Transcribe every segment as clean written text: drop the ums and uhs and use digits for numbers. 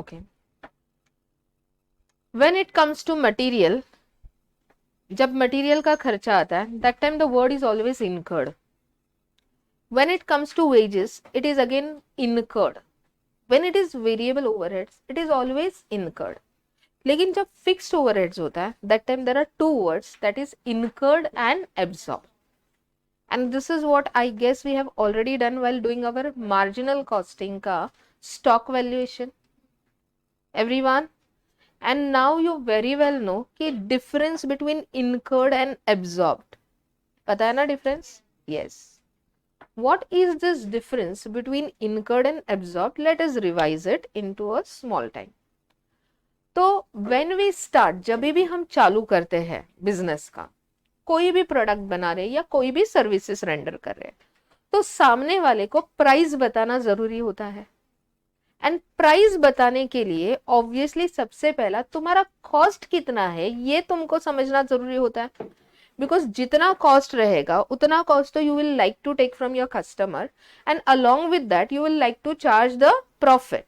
Okay, when it comes to material, जब material का खर्चा आता है, that time the word is always incurred. When it comes to wages, it is again incurred. When it is variable overheads, it is always incurred. लेकिन जब fixed overheads होता है, that time there are two words, that is incurred and absorb. And this is what I guess we have already done while doing our marginal costing ka stock valuation, everyone. And now you very well know कि difference between incurred and absorbed. पता है ना difference? Yes. What is this difference between incurred and absorbed? Let us revise it into a small time. तो when we start, जब भी हम चालू करते हैं बिजनेस का, कोई भी प्रोडक्ट बना रहे या कोई भी सर्विसेज रेंडर कर रहे हैं, तो सामने वाले को प्राइस बताना जरूरी होता है. एंड प्राइस बताने के लिए ऑब्वियसली सबसे पहला तुम्हारा कॉस्ट कितना है ये तुमको समझना जरूरी होता है. बिकॉज जितना कॉस्ट रहेगा उतना कॉस्ट तो you will like to take from your customer, and along with that you will like to charge the profit,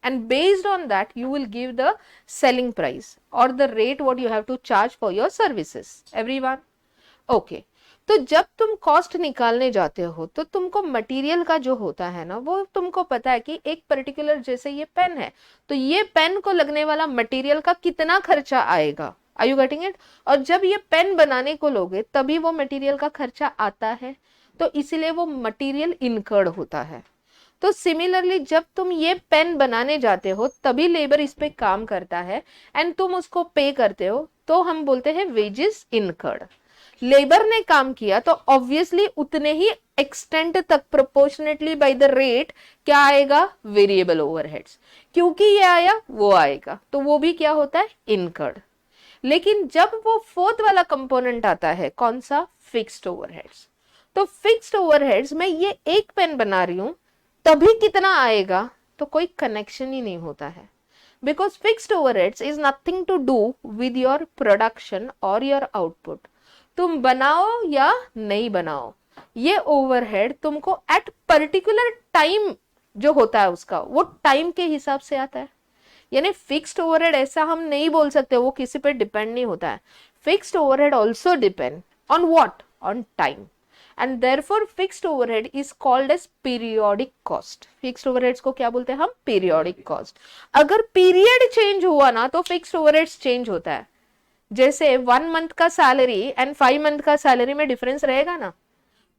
and based on that you will give the selling price or the rate what you have to charge for your services, everyone. Okay, तो जब तुम cost निकालने जाते हो तो तुमको material का जो होता है ना, वो तुमको पता है कि एक पर्टिकुलर, जैसे ये पेन है तो ये पेन को लगने वाला मटेरियल का कितना खर्चा आएगा. Are you getting it? और जब ये पेन बनाने को लोगे तभी वो मटेरियल का खर्चा आता है, तो इसीलिए वो मटेरियल इनकर्ड होता है. तो सिमिलरली जब तुम ये पेन बनाने जाते हो तभी लेबर इस पे काम करता है एंड तुम उसको पे करते हो, तो हम बोलते हैं वेजेस इनकर्ड. लेबर ने काम किया तो ऑब्वियसली उतने ही एक्सटेंट तक प्रोपोर्शनेटली बाय द रेट क्या आएगा, वेरिएबल ओवरहेड्स. क्योंकि ये आया वो आएगा, तो वो भी क्या होता है, इनकर्ड. लेकिन जब वो फोर्थ वाला कंपोनेंट आता है, कौन सा, फिक्स्ड ओवरहेड्स, तो फिक्स्ड ओवरहेड्स में ये एक पेन बना रही हूं तभी कितना आएगा, तो कोई कनेक्शन ही नहीं होता है. Because fixed overheads is nothing to do with your production और योर आउटपुट. तुम बनाओ या नहीं बनाओ, ये ओवरहेड तुमको एट पर्टिकुलर टाइम जो होता है उसका, वो टाइम के हिसाब से आता है. यानी फिक्स्ड ओवरहेड ऐसा हम नहीं बोल सकते वो किसी पे डिपेंड नहीं होता है. Fixed overhead also depend on what, on time. And therefore fixed overhead is called as periodic cost. Fixed overheads को क्या बोलते हैं हम, पीरियोडिक कॉस्ट. अगर पीरियड चेंज हुआ ना तो फिक्स्ड ओवरहेड्स चेंज होता है. जैसे 1 मंथ का सैलरी एंड 5 मंथ का सैलरी में डिफरेंस रहेगा ना,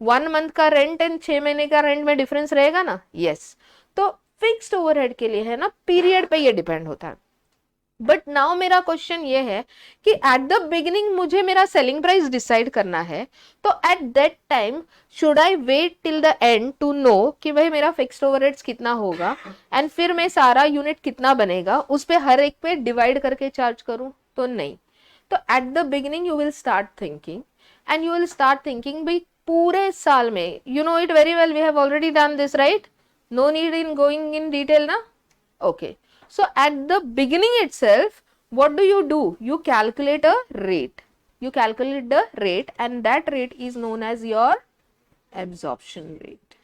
1 मंथ का रेंट एंड 6 महीने का रेंट में डिफरेंस रहेगा ना. यस, तो फिक्स्ड ओवरहेड के लिए है ना, पीरियड पे ये डिपेंड होता है. बट नाउ मेरा क्वेश्चन ये है कि एट द बिगिनिंग मुझे मेरा सेलिंग प्राइस डिसाइड करना है, तो at that time should I wait till the end to know कि भाई मेरा फिक्स्ड ओवरहेड्स कितना होगा एंड फिर मैं सारा यूनिट कितना बनेगा उस पे हर एक पे डिवाइड करके चार्ज करूं, तो नहीं. तो at the beginning you will start thinking and you will start thinking भाई पूरे साल में, you know it very well, we have already done this, right? No need in going in detail ना. Okay, so at the beginning itself what do? You calculate a rate. You calculate the rate and that rate is known as your absorption rate.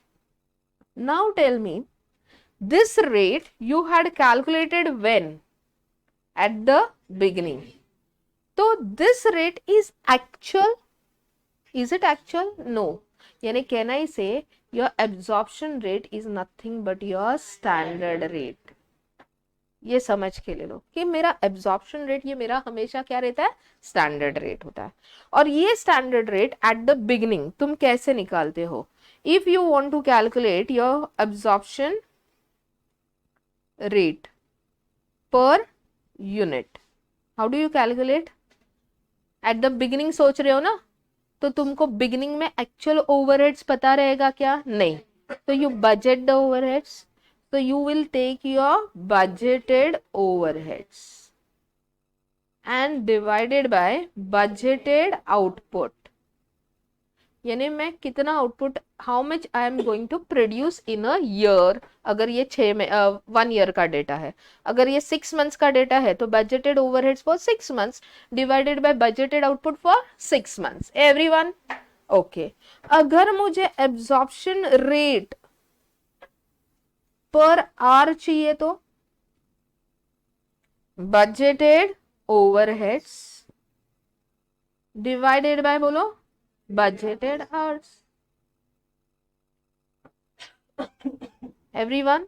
Now tell me, this rate you had calculated when? At the beginning. So this rate is actual. Is it actual? No. Yani can I say your absorption rate is nothing but your standard rate. ये समझ के ले लो कि मेरा absorption rate ये मेरा हमेशा क्या रहता है, स्टैंडर्ड रेट होता है. और ये standard rate at the beginning तुम कैसे निकालते हो? If you want to calculate your absorption rate per unit, how do you calculate? At the beginning सोच रहे हो ना, तो तुमको बिगिनिंग में एक्चुअल ओवरहेड्स पता रहेगा क्या? नहीं. तो you budget the overheads. So you will take your budgeted overheads and divided by budgeted output. यानी मैं कितना output, how much I am going to produce in a year. अगर ये 1 ईयर का डेटा है, अगर ये 6 मंथ्स का डेटा है, तो budgeted overheads for 6 months divided by budgeted output for 6 months. Everyone okay. अगर मुझे एब्जॉर्प्शन रेट पर आर चाहिए तो बजटेड ओवरहेड्स डिवाइडेड बाय, बोलो, बजटेड आवर्स। एवरीवन,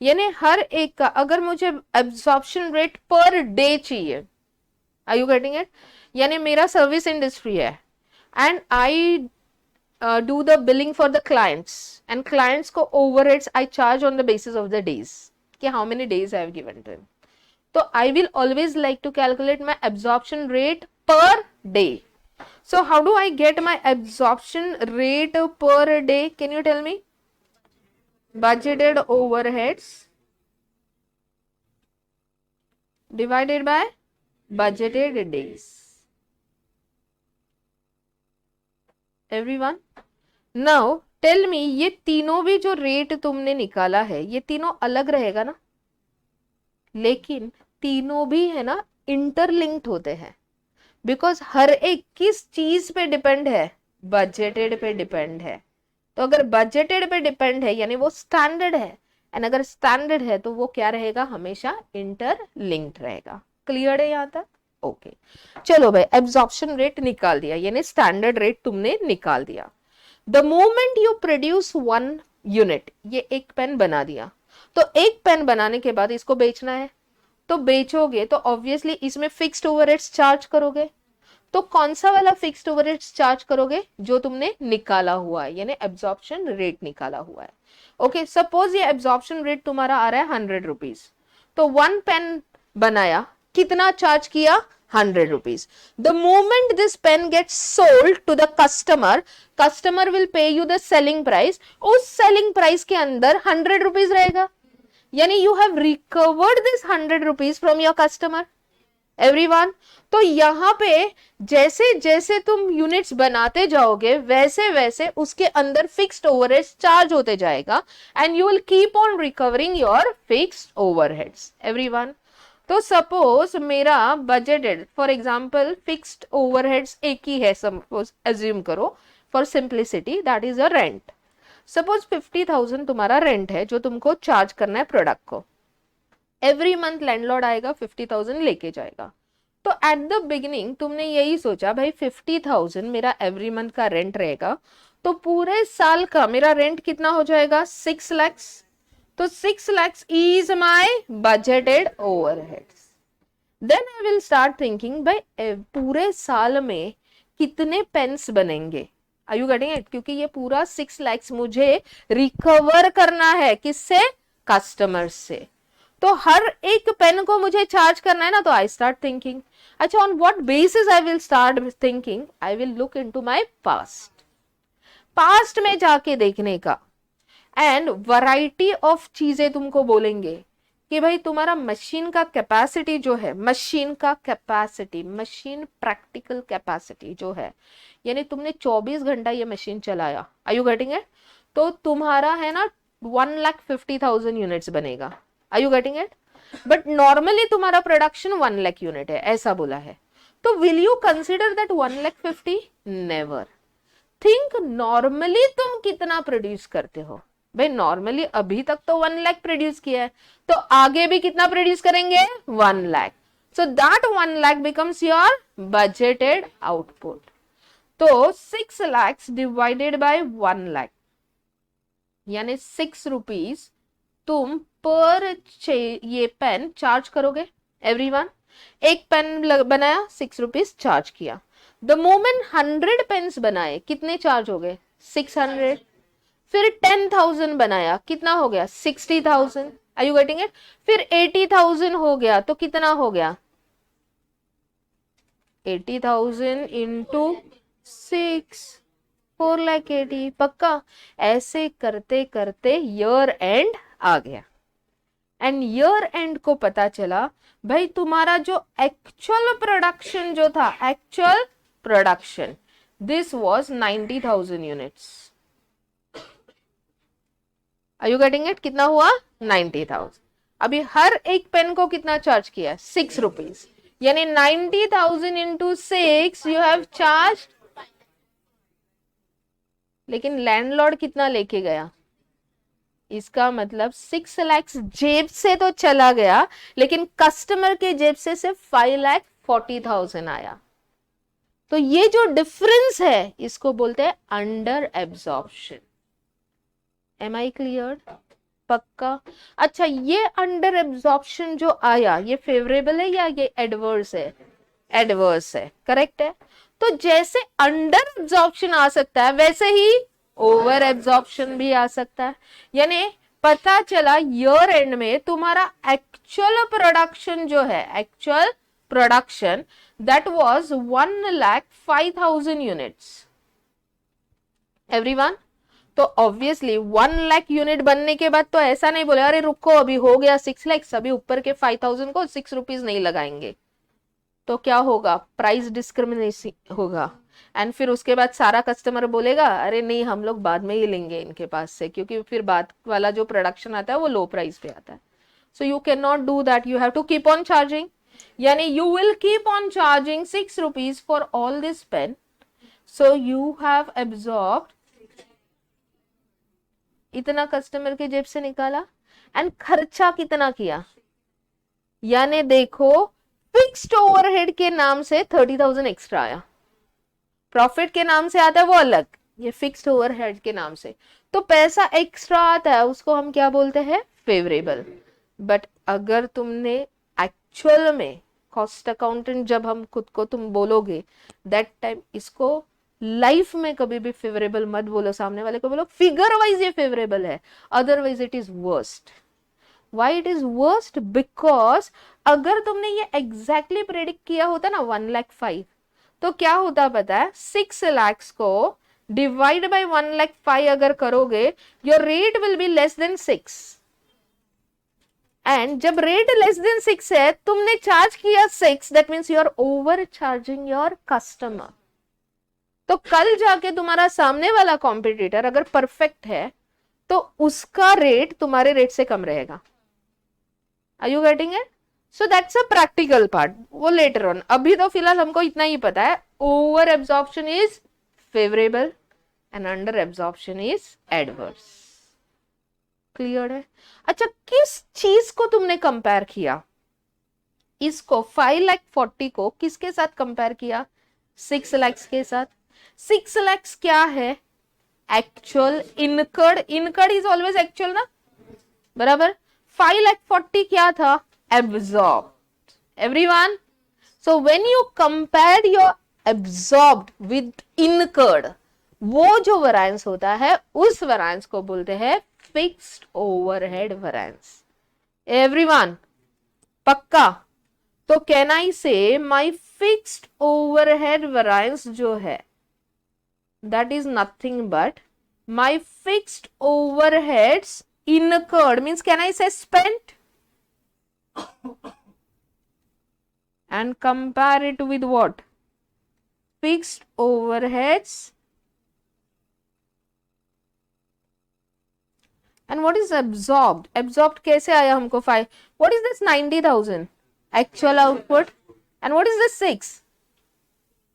यानी हर एक का अगर मुझे एब्जॉर्प्शन रेट पर डे चाहिए, आर यू गेटिंग इट? यानी मेरा सर्विस इंडस्ट्री है and I do the billing for the clients and clients को overheads I charge on the basis of the days कि how many days I have given to him. तो I will always like to calculate my absorption rate per day. So how do I get my absorption rate per day? Can you tell me? Budgeted overheads divided by budgeted days. Everyone? Now tell me, ये तीनों भी जो rate तुमने निकाला है ये तीनों अलग रहेगा ना, लेकिन तीनों भी है ना इंटरलिंक्ड होते हैं, बिकॉज हर एक किस चीज पे डिपेंड है? बजटेड पे डिपेंड है। तो अगर बजटेड पे डिपेंड है यानी वो स्टैंडर्ड है, एंड अगर स्टैंडर्ड है तो वो क्या रहेगा? हमेशा इंटरलिंक्ड रहेगा। क्लियर है यहाँ तक? ओके चलो भाई, एब्जॉर्प्शन रेट निकाल दिया यानी स्टैंडर्ड रेट तुमने निकाल दिया। The moment you produce 1 unit, ये एक पेन बना दिया, तो एक पेन बनाने के बाद इसको बेचना है, तो बेचोगे तो ऑब्वियसली इसमें फिक्स्ड ओवरहेड्स चार्ज करोगे। तो कौन सा वाला फिक्स्ड ओवरहेड्स चार्ज करोगे? जो तुमने निकाला हुआ है, यानी एब्जॉर्प्शन रेट निकाला हुआ है। ओके, सपोज ये एब्जॉर्प्शन रेट तुम्हारा आ रहा है 100 रुपीज, तो 1 पेन बनाया, कितना चार्ज किया? 100 rupees. The moment this pen gets sold to the customer, customer will pay you the selling price, उस सेलिंग प्राइस के अंदर 100 रुपीज रहेगा, यानी you have recovered this 100 rupees from your customer. Everyone, तो यहाँ पे जैसे जैसे तुम यूनिट्स बनाते जाओगे वैसे वैसे उसके अंदर फिक्स्ड ओवरहेड्स चार्ज होते जाएगा and you will keep on recovering your fixed overheads. Everyone, तो सपोज मेरा budgeted, for example fixed overheads एक ही है, सपोज एज्यूम करो for simplicity, that is a rent. Suppose 50,000 तुम्हारा रेंट है जो तुमको चार्ज करना है प्रोडक्ट को। एवरी मंथ लैंडलॉर्ड आएगा 50,000 लेके जाएगा। तो एट द बिगिनिंग तुमने यही सोचा भाई 50,000 मेरा एवरी मंथ का रेंट रहेगा, तो पूरे साल का मेरा रेंट कितना हो जाएगा? 6 lakhs। तो 6 lakhs is my budgeted overheads. Then I will start thinking भाई पूरे साल में कितने पेन्स बनेंगे। Are you getting it? क्योंकि ये पूरा 6 lakhs मुझे रिकवर करना है, किससे? कस्टमर्स से। तो हर एक पेन को मुझे चार्ज करना है ना, तो आई स्टार्ट थिंकिंग, अच्छा on what basis I will start thinking? I will look into my past, past में जाके देखने का, एंड वैरायटी ऑफ चीजें तुमको बोलेंगे कि भाई तुम्हारा मशीन का कैपेसिटी जो है, मशीन का कैपेसिटी, मशीन प्रैक्टिकल कैपेसिटी जो है, यानी तुमने 24 घंटा ये मशीन चलाया, आर यू गेटिंग इट? तो तुम्हारा है ना 1,50,000 यूनिट्स बनेगा। Are you getting it? But normally तुम्हारा प्रोडक्शन 1 लाख यूनिट है, ऐसा बोला है। तो will you consider that 1,50,000? Never. Think normally तुम कितना प्रोड्यूस करते हो। भाई नॉर्मली अभी तक तो 1 लाख प्रोड्यूस किया है, तो आगे भी कितना प्रोड्यूस करेंगे? 1 lakh. So that 1 lakh becomes your budgeted output. तो 6 lakhs डिवाइडेड बाय 1 लाख, यानी 6 रुपीज तुम पर ये पेन चार्ज करोगे। एवरीवन, एक पेन बनाया 6 रुपीज चार्ज किया। द मोमेंट 100 पेन्स बनाए, कितने चार्ज हो गए? 600। फिर 10,000 बनाया, कितना हो गया? 60,000। Are you getting it? फिर 80,000 हो गया, तो कितना हो गया? 80,000 इंटू 6, 4,80,000। पक्का? ऐसे करते करते ईयर एंड आ गया, एंड ईयर एंड को पता चला भाई तुम्हारा जो एक्चुअल प्रोडक्शन जो था, actual production, this was 90,000 units. Are you getting it? कितना हुआ? 90,000। अभी हर एक पेन को कितना चार्ज किया? 6 रुपीज, यानी 90,000 इंटू 6 यू हैव चार्ज। लेकिन लैंडलॉर्ड कितना लेके गया? इसका मतलब 6 लाख जेब से तो चला गया, लेकिन कस्टमर के जेब से सिर्फ 5,40,000 आया। तो ये जो डिफरेंस है इसको बोलते हैं under absorption. Am I clear? पक्का? अच्छा, ये अंडर एब्जॉर्प्शन जो आया ये फेवरेबल है या ये एडवर्स है? एडवर्स है, करेक्ट है। तो जैसे अंडर एब्जॉर्प्शन आ सकता है वैसे ही ओवर एब्जॉर्प्शन भी आ सकता है। यानी पता चला ईयर एंड में तुम्हारा एक्चुअल प्रोडक्शन जो है, actual production that was 1,05,000 units. Everyone, तो ऑब्वियसली 1 लाख यूनिट बनने के बाद तो ऐसा नहीं बोले अरे रुको अभी हो गया 6 लाख, अभी ऊपर के 5,000 को 6 रुपीज नहीं लगाएंगे। तो क्या होगा? प्राइस डिस्क्रिमिनेशन होगा। एंड फिर उसके बाद सारा कस्टमर बोलेगा अरे नहीं हम लोग बाद में ही लेंगे इनके पास से, क्योंकि फिर बाद वाला जो प्रोडक्शन आता है वो लो प्राइस पे आता है। So you can not do that, you have to keep on charging. यानी you will keep on charging 6 rupees for all this pen. So you have absorbed, इतना कस्टमर के जेब से निकाला। एंड खर्चा कितना किया? यानी देखो फिक्स्ड ओवरहेड के नाम से 30,000 एक्स्ट्रा आया, प्रॉफिट के नाम से आता है वो अलग, ये फिक्स्ड ओवरहेड के नाम से तो पैसा एक्स्ट्रा आता है, उसको हम क्या बोलते हैं? फेवरेबल। बट अगर तुमने एक्चुअल में कॉस्ट अकाउंटेंट जब हम खुद को तुम बोलोगे दैट टाइम इसको लाइफ में कभी भी फेवरेबल मत बोलो, सामने वाले को बोलो फिगर वाइज ये फेवरेबल है, otherwise it is worst. Why it is worst? Because अगर तुमने ये एग्जैक्टली प्रेडिक्ट किया होता ना 1,05,000, तो क्या होता पता है? 6 lakhs को डिवाइड बाय 1,05,000 अगर करोगे your rate will be less than 6। And जब रेट लेस देन 6 है, तुमने चार्ज किया 6, that means you are over charging your customer. तो कल जाके तुम्हारा सामने वाला कॉम्पिटिटर अगर परफेक्ट है तो उसका रेट तुम्हारे रेट से कम रहेगा। Are you getting it? So that's a practical part, वो लेटर ऑन। अभी तो फिलहाल हमको इतना ही पता है, over absorption is favourable and under absorption is adverse. Clear है? अच्छा, किस चीज को तुमने कंपेयर किया? इसको 5,40,000 को किसके साथ कंपेयर किया? 6 lakhs के साथ। 6 lakhs क्या है? Actual incurred, incurred is always actual ना, बराबर। 5,40,000 क्या था? Absorbed. Everyone, so when you compare your absorbed with incurred, वो जो वेरिएंस होता है उस वेरिएंस को बोलते हैं फिक्स्ड ओवरहेड वेरिएंस। एवरीवन, पक्का? तो कैन आई से माय फिक्स्ड ओवरहेड वेरिएंस जो है that is nothing but my fixed overheads incurred, means can I say spent, and compare it with what? Fixed overheads. And what is absorbed? Absorbed कैसे आया हमको 5? What is this 90,000 actual output? And what is this 6?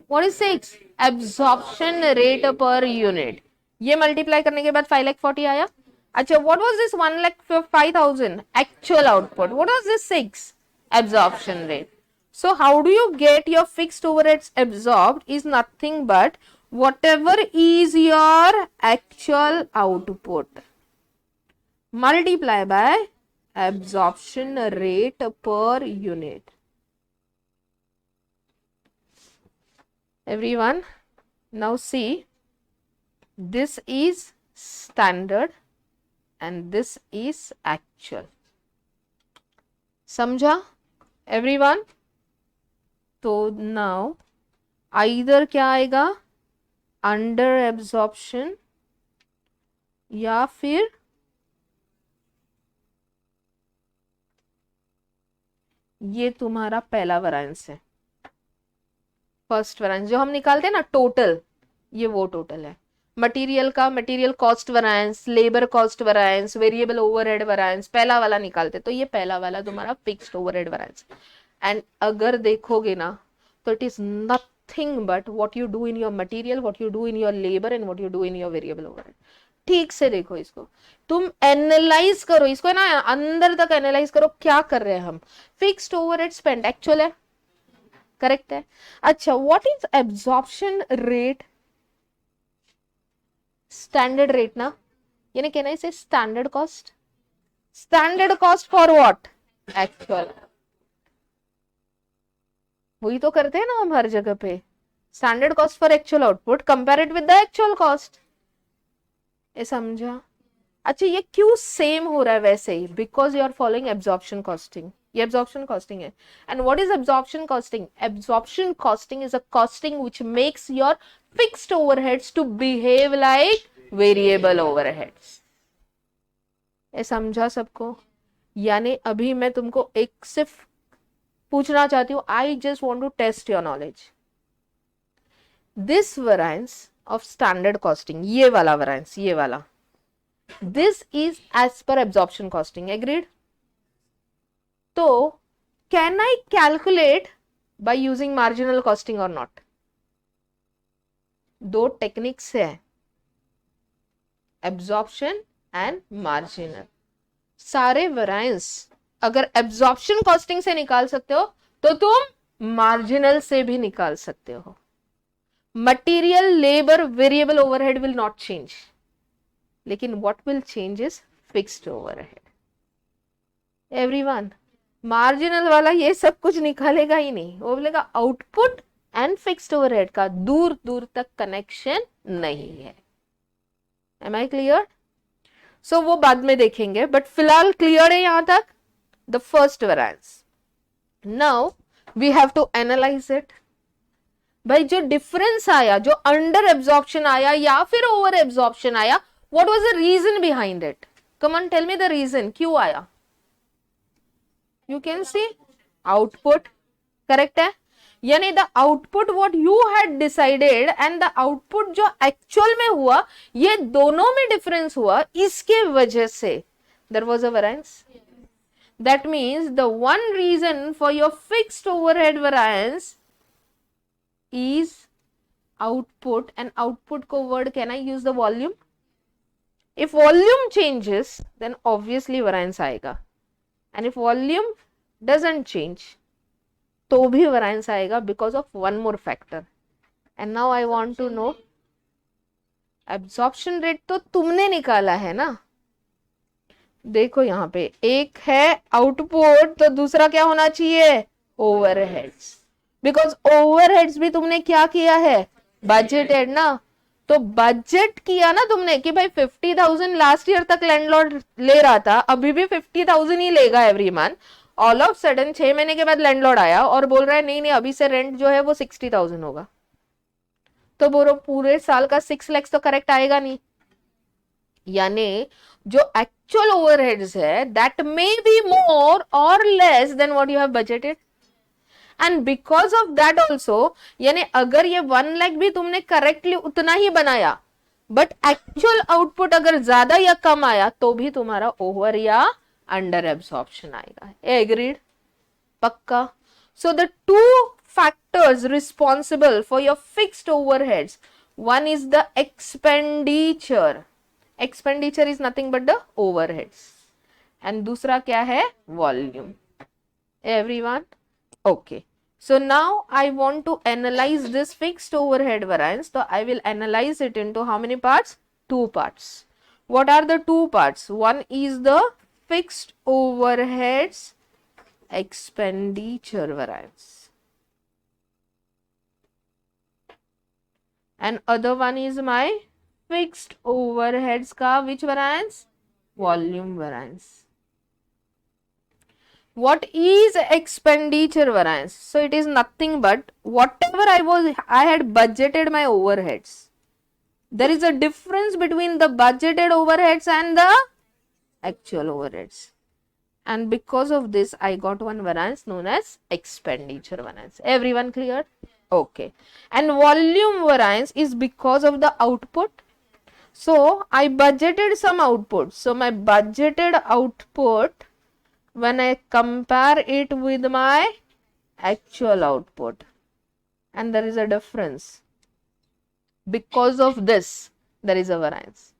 What is 6? Absorption rate per unit. ये multiply करने के बाद 5,40,000 आया। अच्छा, what was this 1,05,000 actual output? What was this 6? Absorption rate. So how do you get your fixed overheads absorbed? Is nothing but whatever is your actual output multiply by absorption rate per unit. Everyone, now see, this is standard and this is actual. समझा everyone? तो now either क्या आएगा? Under absorption या फिर ये तुम्हारा पहला variance है, फर्स्ट वेरिएंस जो हम निकालते हैं ना टोटल, ये वो टोटल है मटेरियल का, material cost variance, labour cost variance, variable overhead variance, पहला वाला निकालते, तो ये पहला वाला तुम्हारा फिक्स्ड ओवरहेड वेरिएंस। एंड अगर देखोगे ना तो it is nothing but what you do in your material, what you do in your labour and what you do in your variable overhead. ठीक से देखो इसको, तुम एनालाइज करो इसको, है ना, अंदर तक एनालाइज करो क्या कर रहे हैं हम। फिक्स्ड ओवरहेड स्पेंड एक्चुअल है, करेक्ट है। अच्छा, what is absorption rate? Standard rate ना, यानी कहना इसे standard cost. Standard cost for what? Actual. वही तो करते हैं ना हम हर जगह पे, standard cost for actual output compare it with the actual cost. ये समझा? अच्छा, ये क्यों सेम हो रहा है वैसे ही? Because you are following absorption costing. ये एब्जॉर्प्शन कॉस्टिंग है। And what is absorption costing? Absorption costing is a costing which makes your fixed overheads to behave like variable overheads. ये समझा सबको? यानी अभी मैं तुमको एक सिर्फ पूछना चाहती हूँ, I just want to test your knowledge. This variance of standard costing, ये वाला वेरिएंस, ये वाला, this is as per absorption costing, agreed? तो can I calculate by using marginal costing or not? दो टेक्निक्स है, absorption and marginal। सारे variance अगर absorption costing से निकाल सकते हो तो तुम marginal से भी निकाल सकते हो। Material, labor, variable overhead will not change, लेकिन what will change is fixed overhead। Everyone, marginal वाला ये सब कुछ निकालेगा ही नहीं, वो बोलेगा आउटपुट एंड फिक्स्ड ओवरहेड का दूर दूर तक कनेक्शन नहीं है। M I clear? सो वो बाद में देखेंगे, बट फिलहाल क्लियर है यहां तक the first variance. Now we have to analyse it. भाई जो डिफरेंस आया, जो अंडर एब्जॉर्प्शन आया या फिर ओवर एब्जॉर्प्शन आया, what was the reason behind it? Come on tell me the reason, क्यों आया? You can see output, correct है, यानी the output what you had decided and the output जो actual में हुआ, ये दोनों में difference हुआ, इसके वजह से there was a variance। That means the one reason for your fixed overhead variance is output, and output को word can I use the volume? If volume changes, then obviously variance आएगा, and if volume doesn't change तो भी variance आएगा because of one more factor। and now I want to know absorption rate तो तुमने निकाला है ना। देखो यहाँ पे एक है आउटपुट, तो दूसरा क्या होना चाहिए? ओवरहेड्स। बिकॉज ओवरहेड्स भी तुमने क्या किया है? बजटेड ना। तो बजट किया ना तुमने कि भाई 50,000 लास्ट ईयर तक लैंडलॉर्ड ले रहा था, अभी भी 50,000 ही लेगा every month. All of sudden 6 महीने के बाद लैंडलॉर्ड आया और बोल रहा है नहीं नहीं अभी से रेंट जो है वो 60,000 होगा, तो बोलो पूरे साल का 6 लाख तो करेक्ट आएगा नहीं। यानी जो एक्चुअल ओवरहेड्स है दैट मे बी मोर और less than what you have budgeted, and because of that also, यानी अगर ये 1 लाख भी तुमने करेक्टली उतना ही बनाया, बट एक्चुअल आउटपुट अगर ज्यादा या कम आया तो भी तुम्हारा ओवर या अंडर एब्सॉर्प्शन आएगा। एग्रीड? पक्का? So the two factors responsible for your fixed overheads, one is the expenditure, expenditure is nothing but the overheads, and दूसरा क्या है? volume। everyone okay, so now I want to analyze this fixed overhead variance, so I will analyze it into how many parts? 2 parts। what are the 2 parts? one is the fixed overheads expenditure variance, and other one is my fixed overheads का which variance? volume variance। what is expenditure variance? so it is nothing but whatever I had budgeted my overheads, there is a difference between the budgeted overheads and the actual overheads, and because of this I got one variance known as expenditure variance। everyone clear? okay, and volume variance is because of the output, so I budgeted some output, so my budgeted output when I compare it with my actual output, and there is a difference, because of this there is a variance।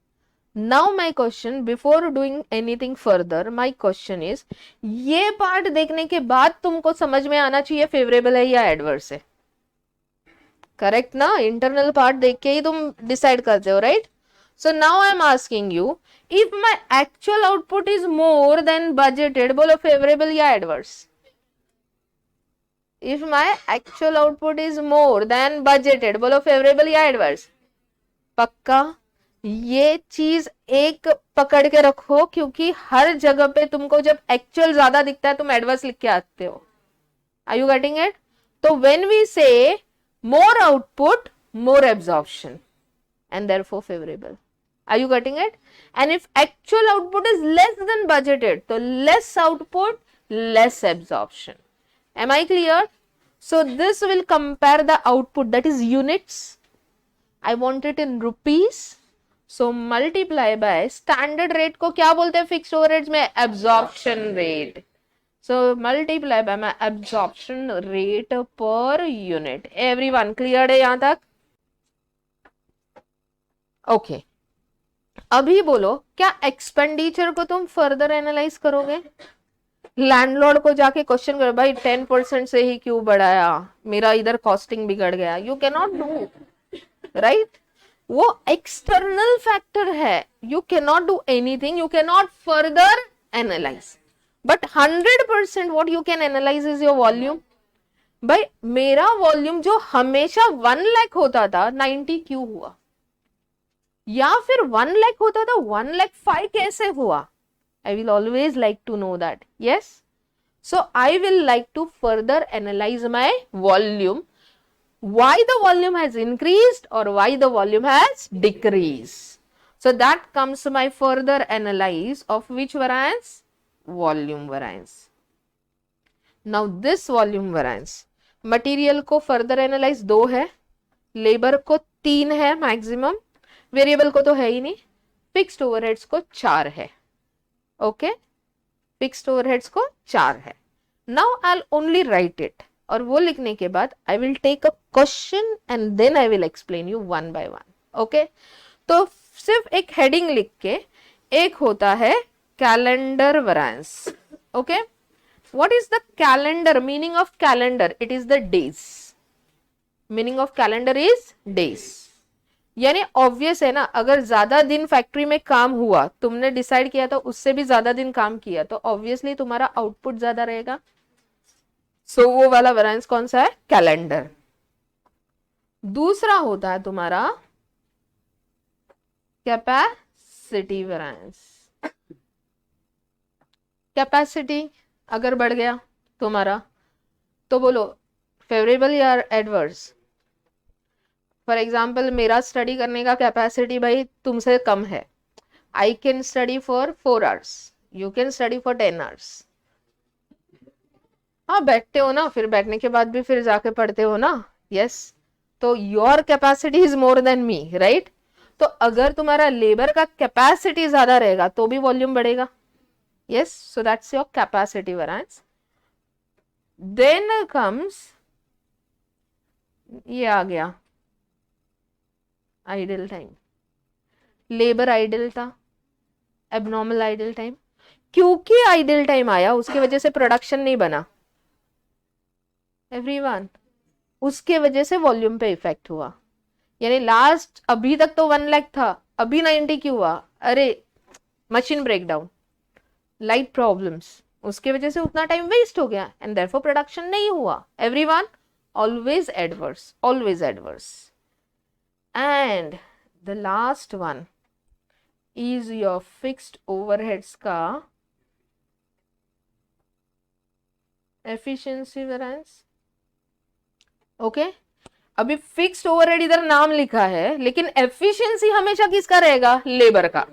Now my question, before doing anything further, my question is, ये part देखने के बाद तुमको समझ में आना चाहिए favourable है या एडवर्स है, करेक्ट ना? इंटरनल पार्ट देख के ही तुम डिसाइड करते हो, right? So now I am asking you, if my actual output is more than budgeted, बोलो फेवरेबल या adverse? If my actual output is more than budgeted, बोलो फेवरेबल या एडवर्स? पक्का? ये चीज एक पकड़ के रखो, क्योंकि हर जगह पे तुमको जब एक्चुअल ज्यादा दिखता है तुम एडवर्स लिख के आते हो. Are you getting it? तो when we say more output, more absorption, and therefore favorable. Are you getting it? And if actual output is less than budgeted, so less output, less absorption. Am I clear? So this will compare the output, that is units. I want it in rupees. So multiply by standard rate को क्या बोलते हैं fixed overheads में? Absorption rate. So multiply by my absorption rate per unit. Everyone clear है यहां तक? Okay. अभी बोलो, क्या एक्सपेंडिचर को तुम फर्दर एनालाइज करोगे? लैंडलॉर्ड को जाके क्वेश्चन करो, भाई 10% से ही क्यों बढ़ाया, मेरा इधर कॉस्टिंग बिगड़ गया. You can not do, right? वो एक्सटर्नल फैक्टर है. You can not do anything, you can not further analyse. But 100% what you can analyze is your volume. भाई मेरा वॉल्यूम जो हमेशा 1 लाख होता था 90 क्यों हुआ, या फिर 1 लाख होता था 1,05,000 कैसे हुआ? I will always like to know that. Yes, so I will like to further analyze my volume, why the volume has increased or why the volume has decreased. So that comes my further analyze of which variance? Volume variance. Now this volume variance, material को further analyse 2 है, labour को 3 है maximum, variable को तो है ही नहीं, fixed overheads को 4 है. ओके, फिक्स्ड ओवरहेड्स को 4 है. Now I will only write it, और वो लिखने के बाद I will take a question and then I will explain you one by one. Okay, तो सिर्फ एक हेडिंग लिख के, एक होता है calendar variance. Okay, what is the calendar? Meaning of calendar, it is the days. Meaning of calendar is days. यानी obvious है ना, अगर ज्यादा दिन फैक्ट्री में काम हुआ, तुमने डिसाइड किया तो उससे भी ज्यादा दिन काम किया, तो ऑब्वियसली तुम्हारा आउटपुट ज्यादा रहेगा. सो वो वाला वेरिएंस कौन सा है? कैलेंडर. दूसरा होता है तुम्हारा कैपेसिटी वेरिएंस. कैपेसिटी अगर बढ़ गया तुम्हारा, तो बोलो फेवरेबल या एडवर्स? फॉर एग्जाम्पल मेरा स्टडी करने का कैपेसिटी भाई तुमसे कम है. I can study for 4 hours, you can study for 10 hours. हाँ बैठते हो ना, फिर बैठने के बाद भी फिर जाके पढ़ते हो ना. यस, तो your capacity is more than me, right? तो अगर तुम्हारा लेबर का कैपेसिटी ज्यादा रहेगा तो भी वॉल्यूम बढ़ेगा. Yes, so that's your capacity variance. Then comes, ये आ गया idle time. लेबर आइडल था, एबनॉर्मल आइडल टाइम. क्योंकि आइडल टाइम आया उसकी वजह से प्रोडक्शन नहीं बना. एवरीवन, उसके वजह से वॉल्यूम पे इफेक्ट हुआ. यानी लास्ट अभी तक तो 1 लाख था, अभी 90 क्यों हुआ? अरे मशीन ब्रेकडाउन, लाइट प्रॉब्लम्स, उसके वजह से उतना टाइम वेस्ट हो गया एंड देयरफॉर प्रोडक्शन नहीं हुआ. Everyone, always adverse, always adverse. And the last one is your fixed overheads का एफिशिएंसी वेरिएंस. ओके, अभी फिक्स्ड ओवरहेड इधर नाम लिखा है, लेकिन एफिशिएंसी हमेशा किसका रहेगा? लेबर का.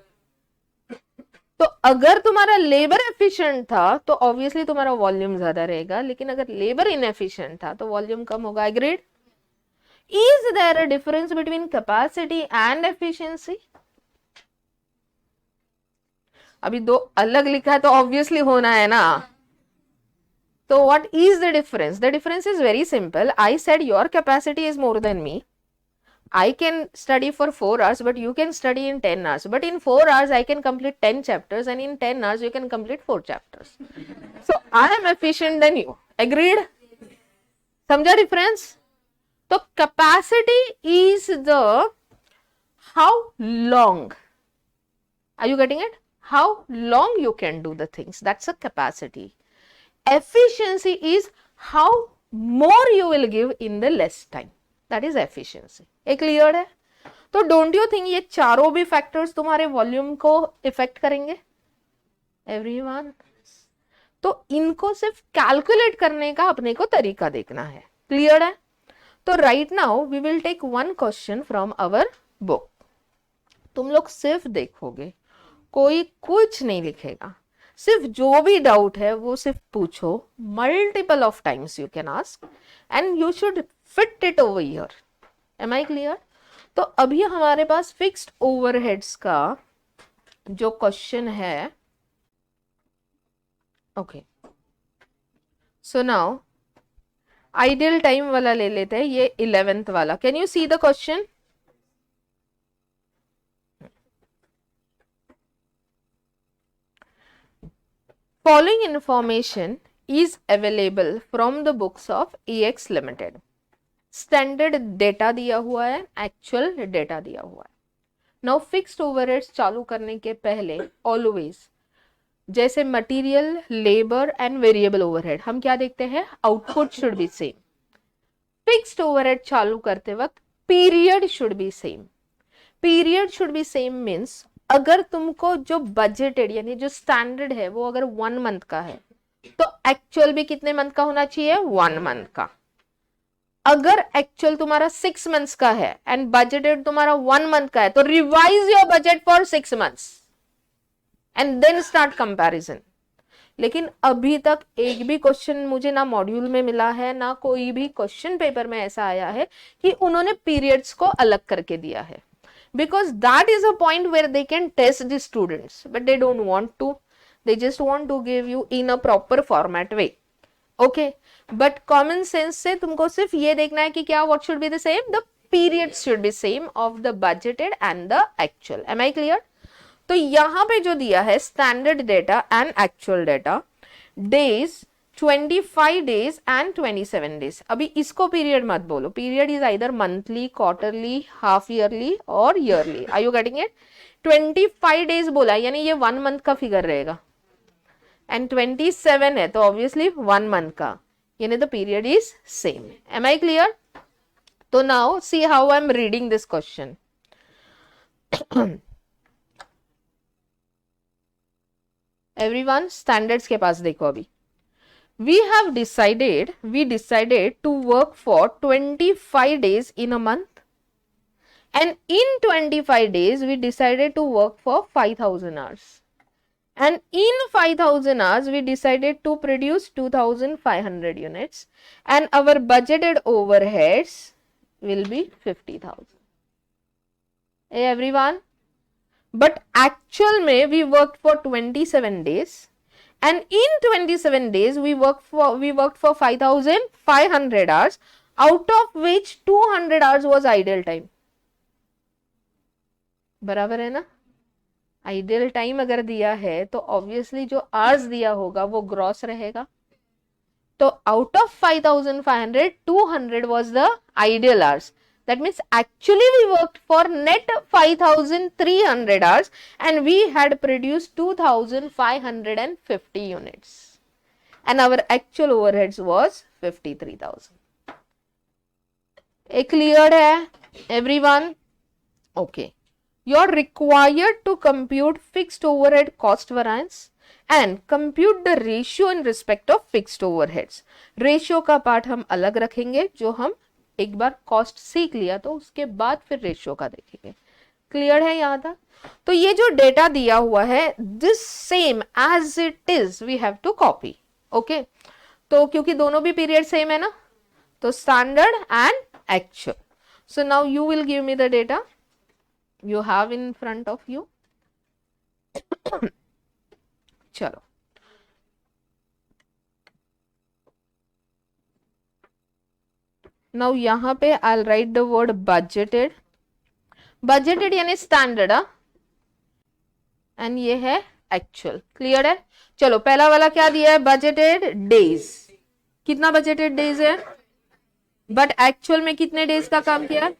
तो अगर तुम्हारा लेबर एफिशिएंट था तो ऑब्वियसली तुम्हारा वॉल्यूम ज्यादा रहेगा, लेकिन अगर लेबर इनएफिशिएंट था तो वॉल्यूम कम होगा. Agreed? Is there a difference between capacity and efficiency? अभी 2 अलग लिखा है तो ऑब्वियसली होना है ना. तो what is the difference? The difference is very simple. I said your capacity is more than me. I can study for 4 hours, but you can study in 10 hours. But in 4 hours, I can complete 10 chapters, and in 10 hours, you can complete 4 chapters. So I am efficient than you. Agreed? समझा difference? तो capacity is the how long. Are you getting it? How long you can do the things. That's a capacity. Efficiency is how more you will give in the less time. That is efficiency. ये clear है? तो don't you think ये चारों भी factors तुम्हारे volume को effect करेंगे? Everyone, तो इनको सिर्फ कैलकुलेट करने का अपने को तरीका देखना है. क्लियर है? तो right now we will take one question from our book. तुम लोग सिर्फ देखोगे, कोई कुछ नहीं लिखेगा, सिर्फ जो भी डाउट है वो सिर्फ पूछो. Multiple of times you can ask and you should fit it over here. Am I clear? तो अभी हमारे पास फिक्स्ड ओवरहेड्स का जो क्वेश्चन है. Okay, so now ideal time वाला ले लेते हैं, ये 11th वाला. Can you see the question? Following information is available from the books of EX Limited. Standard data दिया हुआ है, एक्चुअल डेटा दिया हुआ है. नाउ फिक्स्ड ओवरहेड्स चालू करने के पहले ऑलवेज जैसे material, labour and variable overhead, हम क्या देखते हैं? Output should be same. Fixed overhead चालू करते वक्त period should be same. Period should be same means अगर तुमको जो बजटेड यानी जो स्टैंडर्ड है वो अगर 1 मंथ का है तो एक्चुअल भी कितने मंथ का होना चाहिए? 1 मंथ का. अगर एक्चुअल तुम्हारा 6 मंथ्स का है एंड बजटेड तुम्हारा 1 मंथ का है तो revise your budget for 6 months and then start comparison. लेकिन अभी तक एक भी क्वेश्चन मुझे ना मॉड्यूल में मिला है ना कोई भी क्वेश्चन पेपर में ऐसा आया है कि उन्होंने पीरियड्स को अलग करके दिया है. Because that is a point where they can test the students, but they don't want to. They just want to give you in a proper format way. Okay, but common sense से तुमको सिर्फ ये देखना है कि क्या what should be the same? The periods should be same of the budgeted and the actual. Am I clear? तो यहाँ पे जो दिया है standard data and actual data, days 25 days and 27 days. अभी इसको पीरियड मत बोलो. Period is either monthly, quarterly, half yearly और yearly. Are you getting it? 25 days बोला यानी ये 1 मंथ का फिगर रहेगा एंड 27 है तो ऑब्वियसली 1 मंथ का, यानी the period is same. Am I clear? तो now see how I am reading this question. Everyone standards के पास देखो. अभी we decided to work for 25 days in a month and in 25 days we decided to work for 5,000 hours and in 5,000 hours we decided to produce 2,500 units and our budgeted overheads will be 50,000. Hey everyone, but actual में we worked for 27 days and in 27 days we worked for 5,500 hours, out of which 200 hours was ideal time. बराबर है ना? Ideal time अगर दिया है तो obviously जो hours दिया होगा वो ग्रॉस रहेगा. तो out of 5,500 200 was the ideal hours. That means actually we worked for net 5,300 hours and we had produced 2,550 units and our actual overheads was 53,000. Clear hai everyone? Okay, you're required to compute fixed overhead cost variance and compute the ratio in respect of fixed overheads. Ratio का part हम अलग रखेंगे, जो हम एक बार cost सीख लिया तो उसके बाद फिर रेशियो का देखेंगे. क्लियर है यहाँ तक? तो ये जो डेटा दिया हुआ है this same as it is we have to copy. Okay, तो क्योंकि दोनों भी पीरियड सेम है ना, तो standard and actual. So now you will give me the data you have in front of you. चलो, now यहाँ पे I'll write the word budgeted budgeted यानी स्टैंडर्ड, एंड ये है एक्चुअल। क्लियर है? चलो पहला वाला क्या दिया है, बजटेड डेज। कितना बजटेड डेज है, बट एक्चुअल में कितने डेज का काम किया।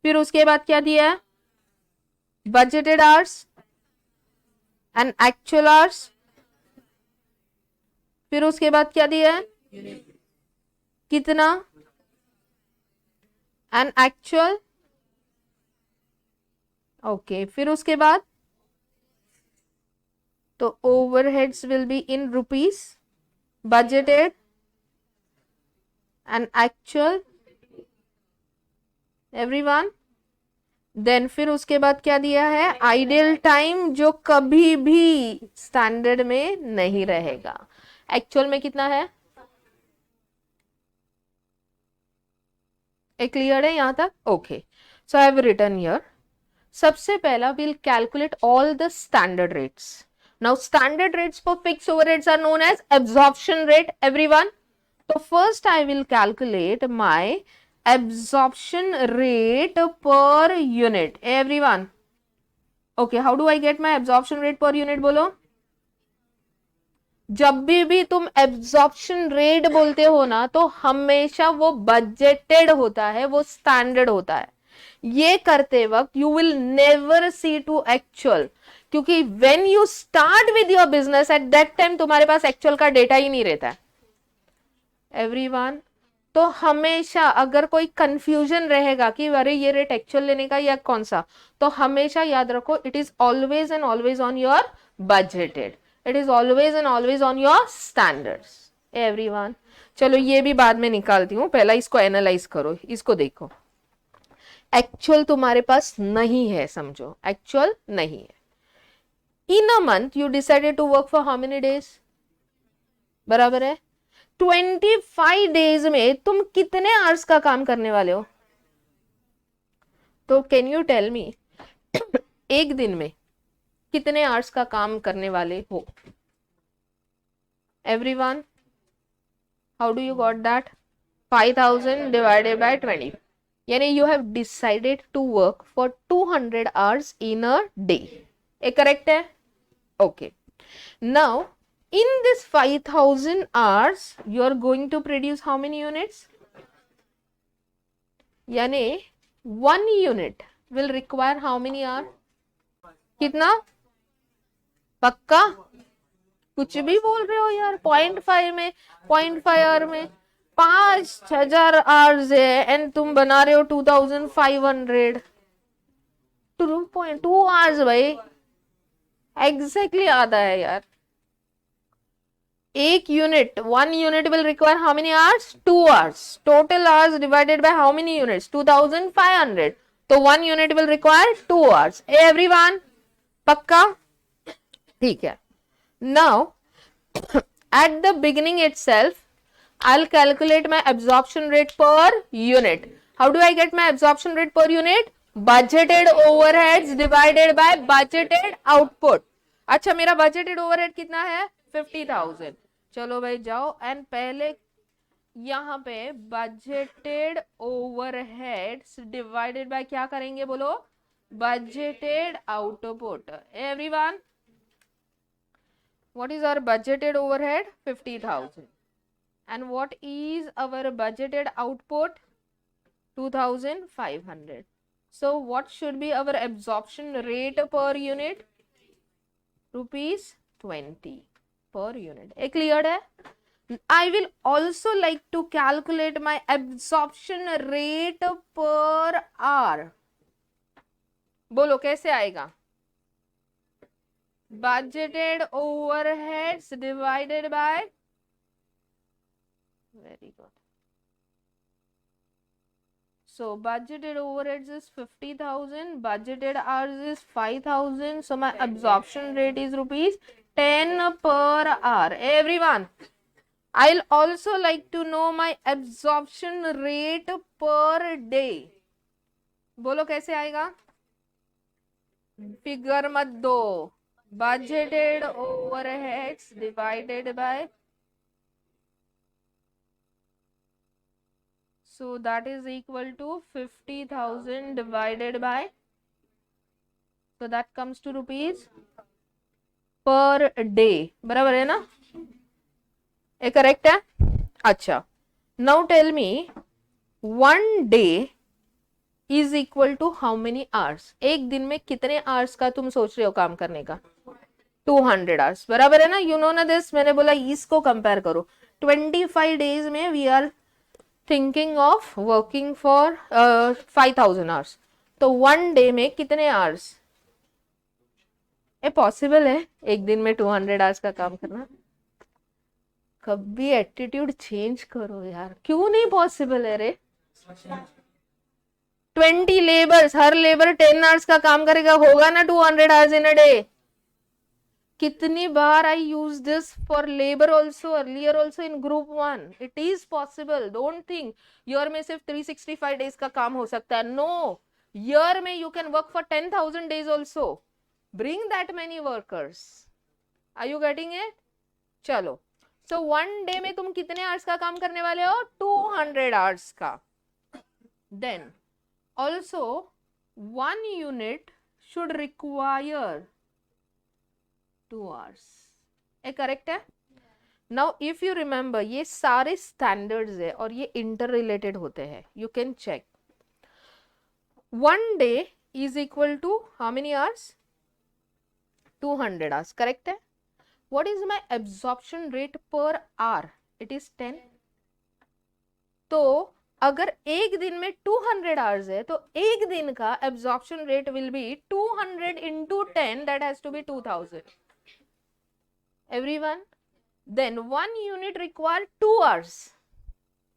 फिर उसके बाद क्या दिया है, budgeted hours and actual hours. फिर उसके बाद क्या दिया है, कितना एंड एक्चुअल। ओके, फिर उसके बाद तो overheads will be in rupees, budgeted and actual, everyone. Then फिर उसके बाद क्या दिया है, आइडियल टाइम जो कभी भी स्टैंडर्ड में नहीं रहेगा। एक्चुअल में कितना है, ए क्लियर है यहां तक? Okay, so I have written here. सबसे पहला will calculate all the standard rates. Now standard rates for fix overheads are known as absorption rate, everyone. तो first I will calculate my absorption rate per unit, everyone. Okay, how do I get my absorption rate per unit? बोलो। जब भी तुम absorption rate बोलते हो ना, तो हमेशा वो बजटेड होता है, वो स्टैंडर्ड होता है। ये करते वक्त you will never see to actual, क्योंकि when you start with your business at that time तुम्हारे पास एक्चुअल का डेटा ही नहीं रहता है, एवरीवन। तो हमेशा अगर कोई कंफ्यूजन रहेगा कि अरे ये रेट एक्चुअल लेने का या कौन सा, तो हमेशा याद रखो it is always and always on your budgeted, it is always and always on your standards, everyone. चलो ये भी बाद में निकालती हूँ, पहला इसको एनालाइज करो, इसको देखो। एक्चुअल तुम्हारे पास नहीं है, समझो एक्चुअल नहीं है। In a month you decided to work for how many days, बराबर है। 25 डेज में तुम कितने आवर्स का काम करने वाले हो? तो कैन यू टेल मी एक दिन में कितने आवर्स का काम करने वाले हो, everyone? How do you got that? 5000 divided by 20, यानी you have decided to work for 200 hours in a day. ये करेक्ट है? Okay, now in this 5000 hours you are going to produce how many units? यानी 1 unit will require how many hours? कितना? पक्का? कुछ भी बोल रहे हो यार। 0.5 में, 0.5 आवर में 5000 आवर्स है एंड तुम बना रहे हो 2500। 2.2 आवर्स भाई, एग्जैक्टली आधा है यार। एक unit, 1 unit will require how many hours? 2 hours. Total hours divided by how many units? 2500. तो 1 unit will require 2 hours. Everyone, पक्का? ठीक है। Now, at the beginning itself, I'll calculate my absorption rate per unit. How do I get my absorption rate per unit? Budgeted overheads divided by budgeted output. अच्छा, मेरा budgeted overhead कितना है? 50,000। चलो भाई जाओ एंड पहले यहाँ पे बजटेड ओवरहेड्स डिवाइडेड बाय क्या करेंगे, बोलो? Budgeted output, everyone. What is our budgeted overhead? 50,000, and what is our budgeted output? 2500. So what should be our absorption rate per unit? ₹20 per unit. A cleared है? I will also like to calculate my absorption rate per hour. बोलो कैसे आएगा? Budgeted overheads divided by, very good. So budgeted overheads is 50,000, budgeted hours is 5,000. So my absorption rate is ₹10 per hour. Everyone, I'll also like to know my absorption rate per day. बोलो कैसे आएगा? Figure मत दो, budgeted overheads divided by, So that is equal to 50,000 divided by, so that comes to rupees per day. बराबर है ना? ये correct है? अच्छा, now tell me, one day is equal to how many hours? एक दिन में कितने hours का तुम सोच रहे हो काम करने का? 200 hours. बराबर है ना? You know ना this, मैंने बोला इसको कंपेयर करो. 25 days में we are thinking of working for 5,000 hours. तो one day में कितने hours? ये पॉसिबल है एक दिन में 200 आवर्स का काम करना? कभी एटीट्यूड चेंज करो यार, क्यों नहीं पॉसिबल है रे? 20 लेबर्स, हर लेबर 10 आवर्स का काम करेगा, होगा ना 200 आवर्स इन अ डे? कितनी बार I use this for labour also, earlier also in group 1. It is possible. Don't think year में सिर्फ 365 डेज का काम हो सकता है. नो, ईयर में you can work for 10,000 days also. Bring that many workers. Are you getting it? चलो, so one day में तुम कितने hours का काम करने वाले हो? 200 hours का. Then also one unit should require 2 hours. ये correct है? Now if you remember, ये सारे standards है और ये interrelated होते हैं. You can check. One day is equal to how many hours? 200 hours. Correct है? What is my absorption rate per hour? It is 10. तो अगर एक दिन में 200 hours है तो एक दिन का absorption rate will be 200 into 10, that has to be 2000. Everyone? Then one unit require 2 hours.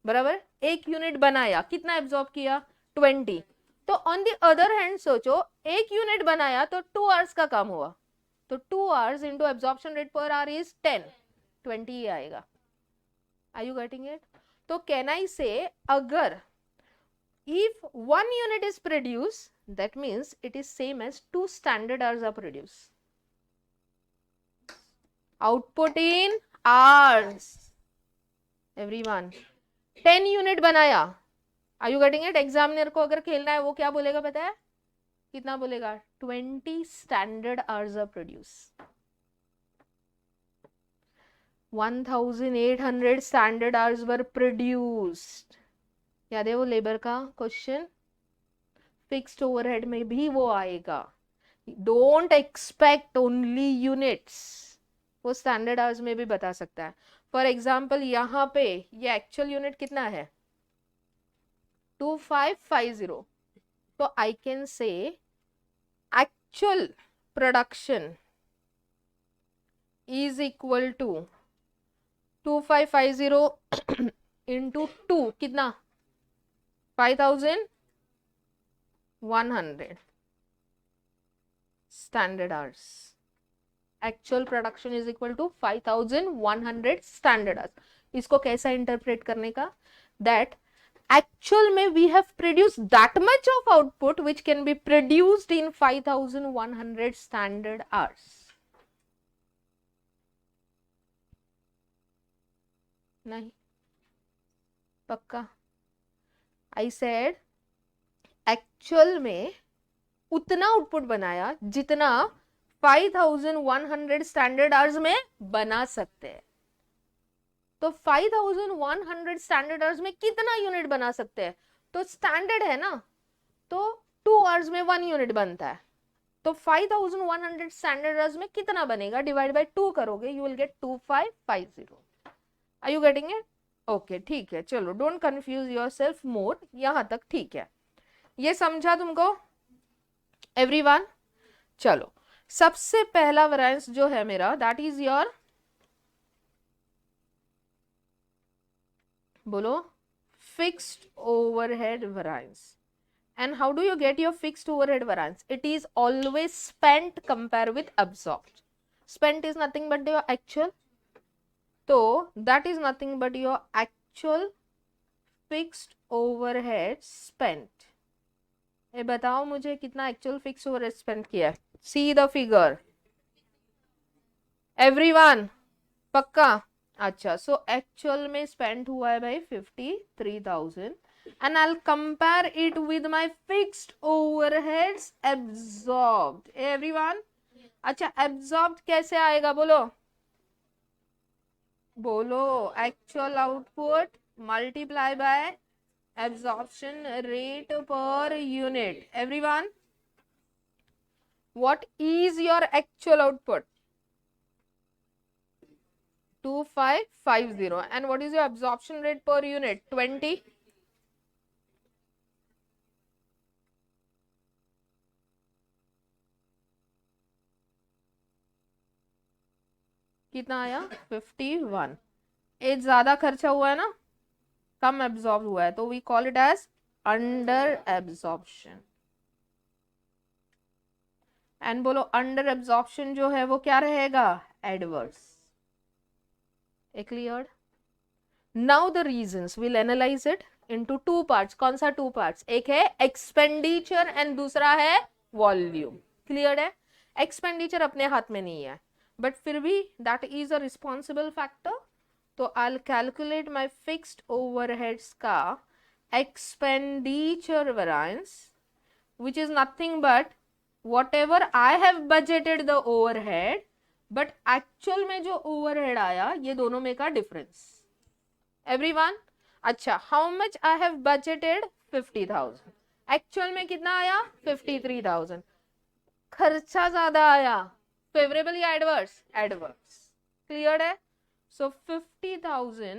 बराबर? एक यूनिट बनाया, कितना एब्जॉर्ब किया? 20. तो ऑन द अदर हैंड सोचो, एक यूनिट बनाया तो 2 hours का काम हुआ, तो 2 hours into absorption rate per hour is 10. 20 ही आएगा. Are you getting it? तो can I say, अगर if 1 unit is produced, that means it is same as 2 standard hours are produced. Output in hours. Everyone. 10 unit बनाया. Are you getting it? Examiner को अगर खेलना है वो क्या बोलेगा पता है? कितना बोलेगा? 20 standard hours are produced. 1800 standard hours were produced. याद है वो लेबर का क्वेश्चन? फिक्स्ड ओवरहेड में भी वो आएगा. डोंट एक्सपेक्ट ओनली यूनिट्स, वो स्टैंडर्ड आवर्स में भी बता सकता है. फॉर एग्जाम्पल यहाँ पे ये एक्चुअल यूनिट कितना है? 2550. तो I can say actual production is equal to 2550 into 2 कितना? 5100 standard hours. Actual production is equal to 5100 standard hours. इसको कैसा इंटरप्रेट करने का? That actual में we have produced that much of output which can be produced in 5100 standard hours. नहीं पक्का? I said actual में उतना आउटपुट बनाया जितना 5100 स्टैंडर्ड आवर्स में बना सकते हैं. तो 5100 स्टैंडर्ड आवर्स में कितना यूनिट बना सकते हैं? तो स्टैंडर्ड है ना, तो 2 आवर्स में 1 यूनिट बनता है. तो 5100 स्टैंडर्ड आवर्स में कितना बनेगा? डिवाइड बाय 2 करोगे, you will get 2550. Are you getting it? Okay, ठीक है. चलो, डोंट कंफ्यूज योरसेल्फ मोर. यहां तक ठीक है? ये समझा तुमको एवरीवन? चलो, सबसे पहला वेरिएंस जो है मेरा, दैट इज योर, बोलो, fixed overhead variance. And how do you get your fixed overhead variance? It is always spent compared with absorbed. Spent is nothing but your actual. So that is nothing but your actual fixed overhead spent. ये बताओ मुझे कितना actual fixed overhead spent किया है? See the figure. Everyone, पक्का? अच्छा, so actual में spend हुआ है भाई 53,000 and I'll compare it with my fixed overheads absorbed. Everyone? अच्छा, absorbed कैसे आएगा बोलो? बोलो, actual output multiply by absorption rate per unit. Everyone? What is your actual output? 2550. And what is your absorption rate per unit? 20. कितना आया? 51. एक ज्यादा खर्चा हुआ है ना, कम एब्जॉर्ब हुआ है, तो we call it as under absorption. And बोलो, अंडर एब्जॉर्प्शन जो है वो क्या रहेगा? Adverse. A clear? Now the reasons will analyse it into two parts. कौन सा टू पार्ट्स? एक है एक्सपेंडिचर एंड दूसरा है वॉल्यूम. क्लियर है? एक्सपेंडिचर अपने हाथ में नहीं है, बट फिर भी that is a responsible factor. तो I will calculate my fixed overheads का expenditure variance, which is nothing but whatever I have budgeted the overhead, but actual में जो overhead आया, ये दोनों में का difference. Everyone? अच्छा, how much I have budgeted? 50,000. Actual में कितना आया? 53,000. खर्चा ज्यादा आया. Favorable या adverse? Adverse. Clear है? So 50,000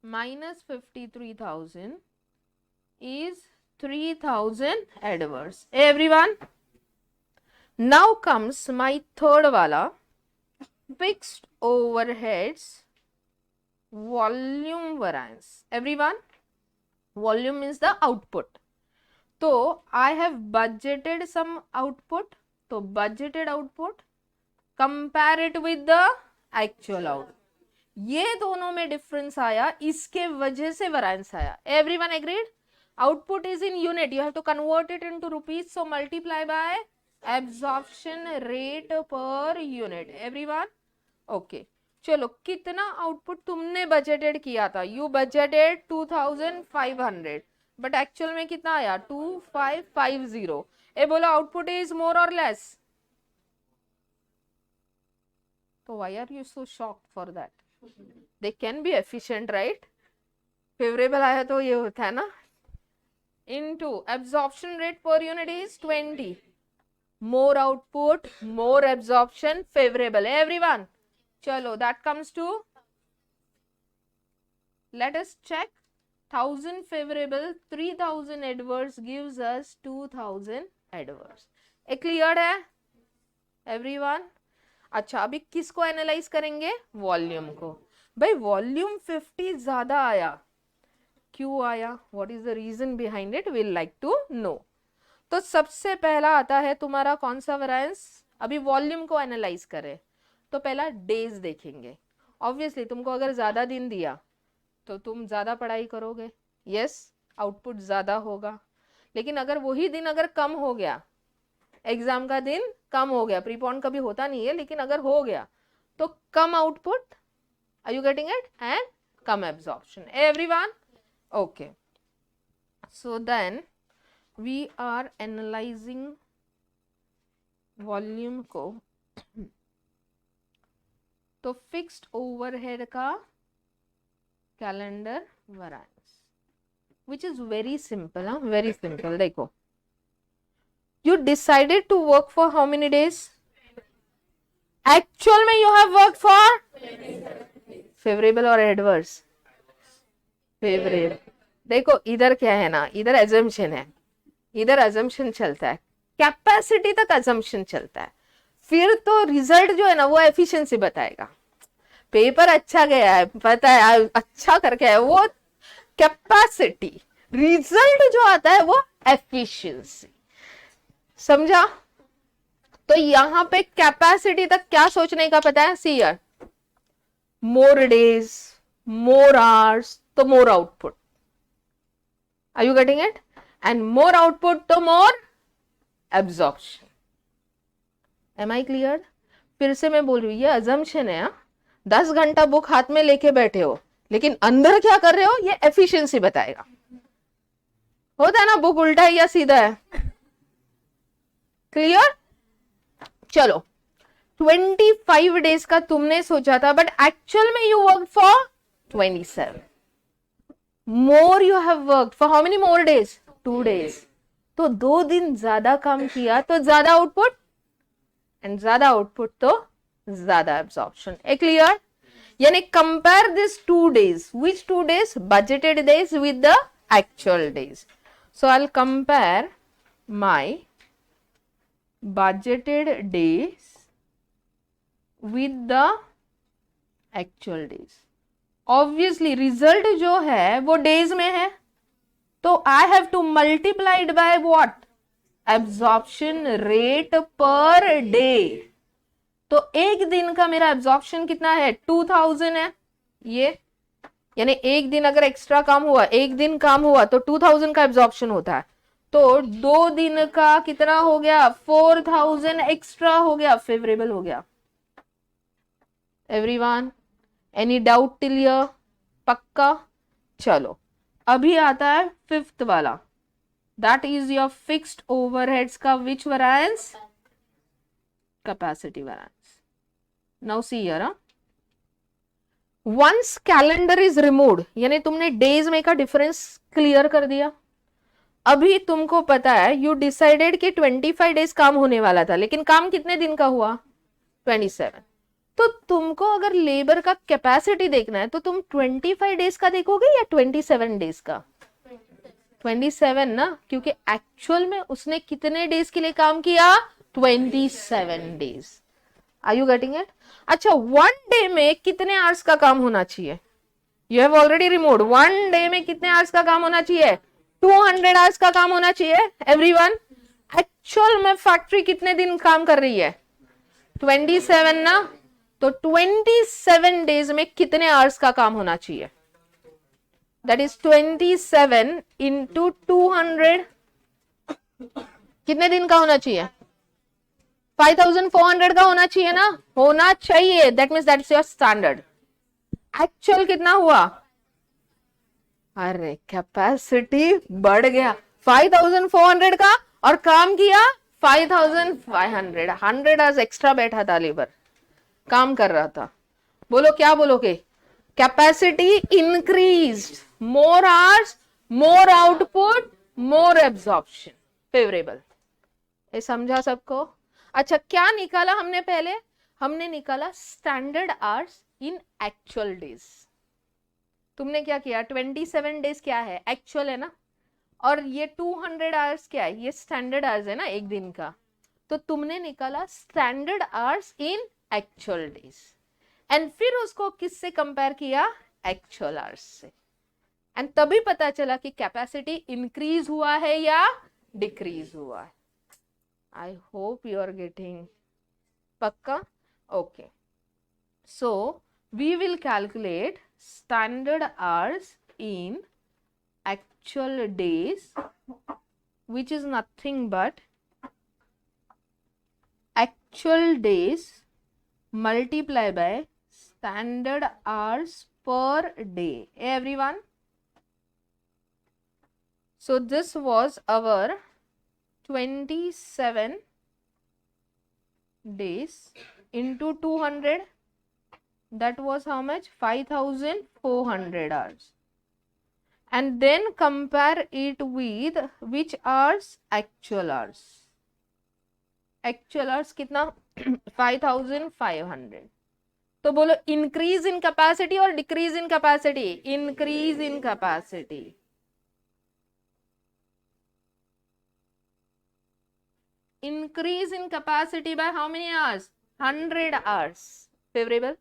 minus 53,000 is 3,000 adverse. Everyone? Now comes my third wala, fixed overheads volume variance. Everyone? Volume means the output. So I have budgeted some output. So budgeted output, compare it with the actual output. ये दोनों में difference आया, इसके वजह से variance आया. Everyone agreed? Output is in unit, you have to convert it into rupees, so multiply by absorption rate per unit. Everyone? Okay. चलो, कितना आउटपुट तुमने बजटेड किया था? यू बजटेड 2500, बट एक्चुअल में कितना आया? 2550. ए बोलो, आउटपुट इज मोर और लेस? तो why are you so shocked for that? They can be efficient, right? Favourable आया तो ये होता है ना. into absorption rate per unit is 20. More output, more absorption, favorable. Everyone? Chalo, that comes to, let us check. 1000 favorable, 3000 adverse gives us 2000 adverse. A clear है? Everyone? अच्छा, अभी किसको एनालाइज करेंगे? वॉल्यूम को. भाई वॉल्यूम 50 ज्यादा आया, क्यों आया? What is the reason behind it? Will like to know. तो सबसे पहला आता है तुम्हारा कौन सा वेरिएंस? अभी वॉल्यूम को एनालाइज करें तो पहला डेज देखेंगे. ऑब्वियसली तुमको अगर ज्यादा दिन दिया तो तुम ज्यादा पढ़ाई करोगे, यस, आउटपुट ज्यादा होगा. लेकिन अगर वही दिन अगर कम हो गया, एग्जाम का दिन कम हो गया, प्रीपॉन कभी होता नहीं है, लेकिन अगर हो गया तो कम output, are you getting it? And कम absorption. Everyone? Okay, so then we are analyzing volume को. तो fixed overhead का calendar variance, which is very simple, huh? Very simple. देखो, you decided to work for how many days? Actual में you have worked for favorable or adverse? Favourite. देखो इधर क्या है ना, इधर अजम्पशन है, इधर अजम्पशन चलता है, कैपेसिटी तक अजम्पशन चलता है, फिर तो रिजल्ट जो है ना वो एफिशिएंसी बताएगा. पेपर अच्छा गया है, पता है, अच्छा करके है, वो कैपेसिटी. रिजल्ट जो आता है वो एफिशिएंसी. समझा? तो यहाँ पे कैपेसिटी तक क्या सोचने का पता है? See here, more days, more hours, तो more output. Are you getting it? And more output तो more absorption. Am I clear? फिर से मैं बोल रही हूँ, ये assumption है. 10 घंटा बुक हाथ में लेके बैठे हो, लेकिन अंदर क्या कर रहे हो ये एफिशिएंसी बताएगा। होता है ना बुक उल्टा है या सीधा है। क्लियर? चलो 25 डेज का तुमने सोचा था बट एक्चुअल में you work for 27 more. You have work for how many more days? 2 days. तो 2 दिन ज्यादा काम किया तो ज्यादा आउटपुट, एंड ज्यादा आउटपुट तो ज्यादा एब्जॉर्प्शन। ए क्लियर? यानी compare this 2 days. Which 2 days? Budgeted days with the actual days. So I'll compare my budgeted days with the actual days. Obviously result जो है वो days में है, तो I have to multiply it by what? Absorption rate per day. तो एक दिन का मेरा एब्जॉर्प्शन कितना है? 2000 है ये, यानी एक दिन अगर एक्स्ट्रा काम हुआ, एक दिन काम हुआ तो 2000 का एब्जॉर्प्शन होता है। तो 2 दिन का कितना हो गया? 4000 एक्स्ट्रा हो गया, फेवरेबल हो गया। Everyone any doubt till here? पक्का? चलो अभी आता है 5th वाला, that is your fixed overheads का which variance? Capacity variance. Now see here, once calendar is removed, यानी तुमने डेज में का डिफरेंस क्लियर कर दिया। अभी तुमको पता है यू डिसाइडेड कि 25 डेज काम होने वाला था, लेकिन काम कितने दिन का हुआ? 27। तो तुमको अगर लेबर का कैपेसिटी देखना है तो तुम 25 डेज का देखोगे या 27 डेज का? 27 ना, क्योंकि एक्चुअल में उसने कितने डेज के लिए काम किया? 27 days. Are you getting it? अच्छा 1 डे में कितने आवर्स का काम होना चाहिए? You have already removed. 1 day में कितने आवर्स का काम होना चाहिए? 200 आवर्स का काम होना चाहिए। एवरीवन एक्चुअल में फैक्ट्री कितने दिन काम कर रही है? 27 ना, तो 27 डेज में कितने आवर्स का काम होना चाहिए? That is 27 into 200। कितने दिन का होना चाहिए? 5400 का होना चाहिए ना? होना चाहिए, that means that's your standard. Actual कितना हुआ? अरे कैपेसिटी बढ़ गया 5400 का और काम किया 5500। 100 आवर्स एक्स्ट्रा बैठा था, लेबर काम कर रहा था। बोलो क्या बोलोगे? कैपेसिटी इंक्रीज्ड, मोर आवर्स, मोर आउटपुट, मोर एब्जॉर्प्शन, फेवरेबल। ये समझा सबको? अच्छा क्या निकाला हमने? पहले हमने निकाला स्टैंडर्ड आवर्स इन एक्चुअल डेज। तुमने क्या किया? 27 डेज क्या है? एक्चुअल है ना, और ये 200 आवर्स क्या है? ये स्टैंडर्ड आवर्स है ना एक दिन का। तो तुमने निकाला standard hours in actual days, and फिर उसको किससे कंपेयर किया? एक्चुअल आवर्स से, एंड तभी पता चला कि कैपेसिटी इंक्रीज हुआ है या डिक्रीज हुआ है। I hope you are getting pakka. Okay, so we will calculate standard hours in actual days, which is nothing but actual days multiply by standard hours per day. Everyone, so this was our 27 days into 200, that was how much? 5400 hours. And then compare it with which hours? Actual hours. Actual hours कितना? 5500। तो बोलो increase in capacity और decrease in capacity? Increase in capacity. Increase in capacity by how many hours? 100 hours, favourable.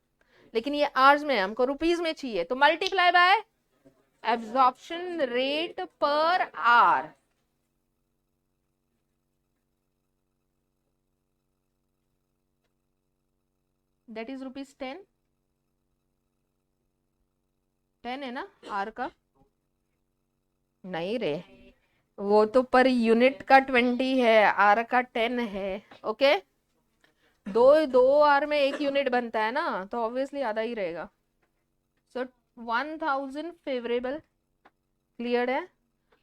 लेकिन ये hours में, हमको rupees में चाहिए, तो multiply by absorption rate per our. That is ₹10। 10 है ना आर का? नहीं रे, वो तो पर यूनिट का 20 है, आर का 10 है। ओके, दो आर में 1 यूनिट बनता है ना, तो ऑब्वियसली आधा ही रहेगा। सो 1000 फेवरेबल, क्लियर है?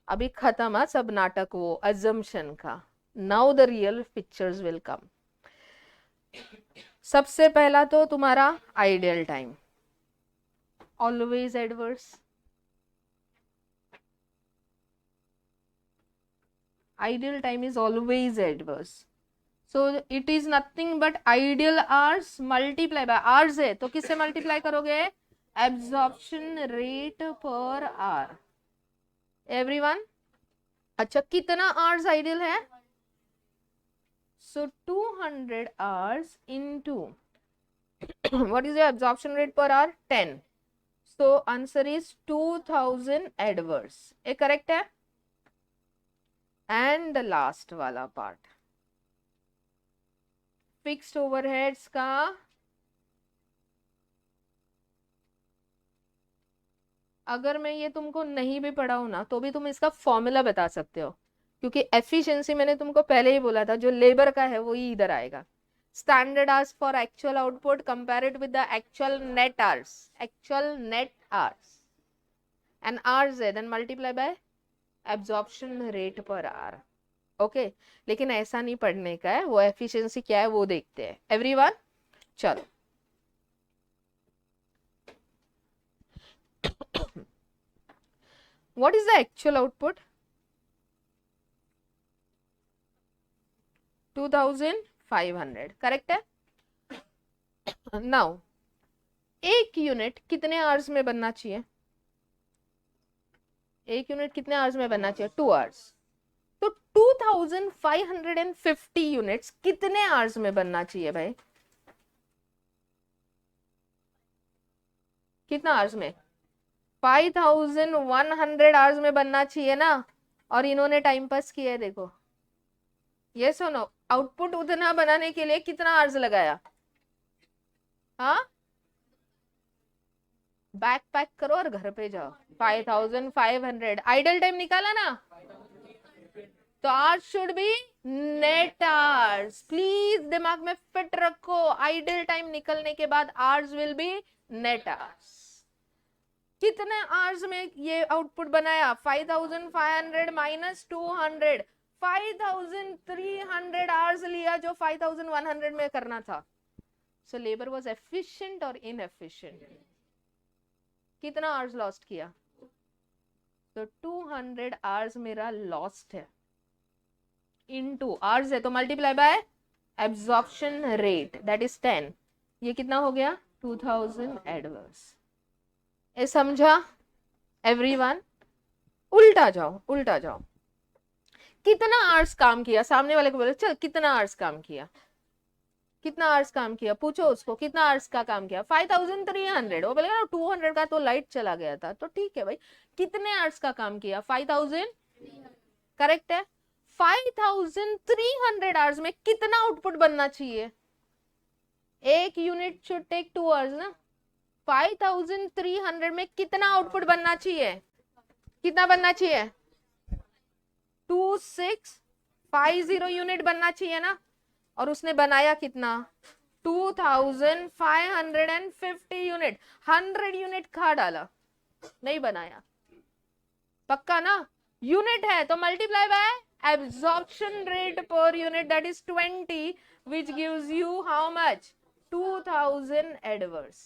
अभी खत्म है सब नाटक वो अजम्पशन का. Now the real pictures will come. सबसे पहला तो तुम्हारा ideal time always adverse. Ideal time is always adverse. So it is nothing but ideal hours multiply by hours है तो किससे multiply करोगे? Absorption rate per hour. Everyone? अच्छा कितना hours ideal है? So 200 hours into what is your absorption rate per hour? 10. So answer is 2000 adverse. ये correct है? And the last वाला part फिक्स्ड ओवरहेड्स का अगर मैं ये तुमको नहीं भी पढ़ाऊं ना तो भी तुम इसका फॉर्मूला बता सकते हो, क्योंकि एफिशिएंसी मैंने तुमको पहले ही बोला था जो लेबर का है वो ही इधर आएगा. Standard hours for actual output compared with the actual net hours and hours है then multiply by absorption rate per hour. Okay लेकिन ऐसा नहीं पढ़ने का है, वो एफिशिएंसी क्या है वो देखते हैं. एवरीवन चलो what is the actual output? 2500 correct है. नाउ एक यूनिट कितने आवर्स में बनना चाहिए? एक यूनिट कितने आवर्स में बनना चाहिए? 2 आवर्स. तो 2550 यूनिट्स कितने आवर्स में बनना चाहिए भाई? कितना आवर्स में? 5100 आवर्स में बनना चाहिए ना. और इन्होंने टाइम पास किया है देखो. ये सुनो आउटपुट उतना बनाने के लिए कितना आवर्स लगाया? हाँ बैक पैक करो और घर पे जाओ. 5500 आइडल टाइम निकाला ना. तो hours should be net hours. Please दिमाग में फिट रखो, आइडल टाइम निकलने के बाद hours will be net hours. कितने आवर्स में ये आउटपुट बनाया? 5500 माइनस 200, 5300 आवर्स लिया जो 5100 में करना था. सो लेबर वाज एफिशिएंट और इनएफिशिएंट. कितना आवर्स लॉस्ट किया? तो 200 आवर्स मेरा लॉस्ट है. इनटू आवर्स है तो multiply by absorption rate that is 10. ये कितना हो गया? 2000 एडवर्स. ये समझा एवरीवन? उल्टा जाओ उल्टा जाओ. कितना आवर्स काम किया? सामने वाले को बोलो चल कितना आवर्स काम किया? कितना आवर्स काम किया? पूछो उसको कितना आवर्स का काम किया? 5300. वो बोलेगा 200 का तो लाइट चला गया था. तो ठीक है भाई कितने आवर्स का काम किया? 5000 करेक्ट है. 5300 आवर्स में कितना आउटपुट बनना चाहिए? एक यूनिट शुड टेक 2 आवर्स ना. 5300 में कितना आउटपुट बनना चाहिए? कितना बनना चाहिए? 2650 यूनिट बनना चाहिए ना. और उसने बनाया कितना? 2550 यूनिट. 100 यूनिट खा डाला, नहीं बनाया. पक्का ना? यूनिट है तो multiply by absorption rate per unit that is 20 which gives you how much? 2000 adverse.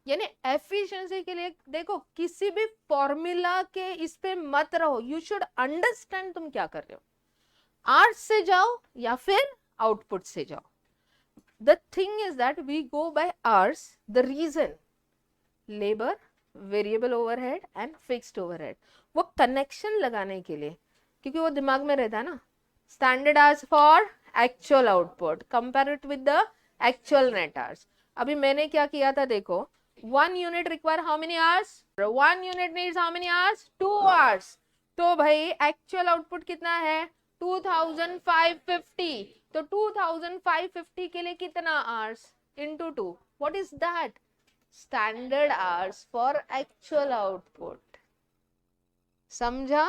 यानी एफिशिएंसी के लिए देखो किसी भी फॉर्मूला के इस पे मत रहो. यू शुड अंडरस्टैंड तुम क्या कर रहे हो. आवर्स से जाओ या फिर आउटपुट से जाओ. The thing is that we go by hours. The reason labour, variable overhead and fixed overhead, वो कनेक्शन लगाने के लिए, क्योंकि वो दिमाग में रहता है ना. Standard hours for actual output compare it with the actual net hours. अभी मैंने क्या किया था देखो. 1 unit require how many hours? 1 unit needs how many hours? 2 hours. तो भाई एक्चुअल आउटपुट कितना है? 2550. तो 2550 के लिए कितना hours? Into 2. What is that? Standard hours for actual output. समझा?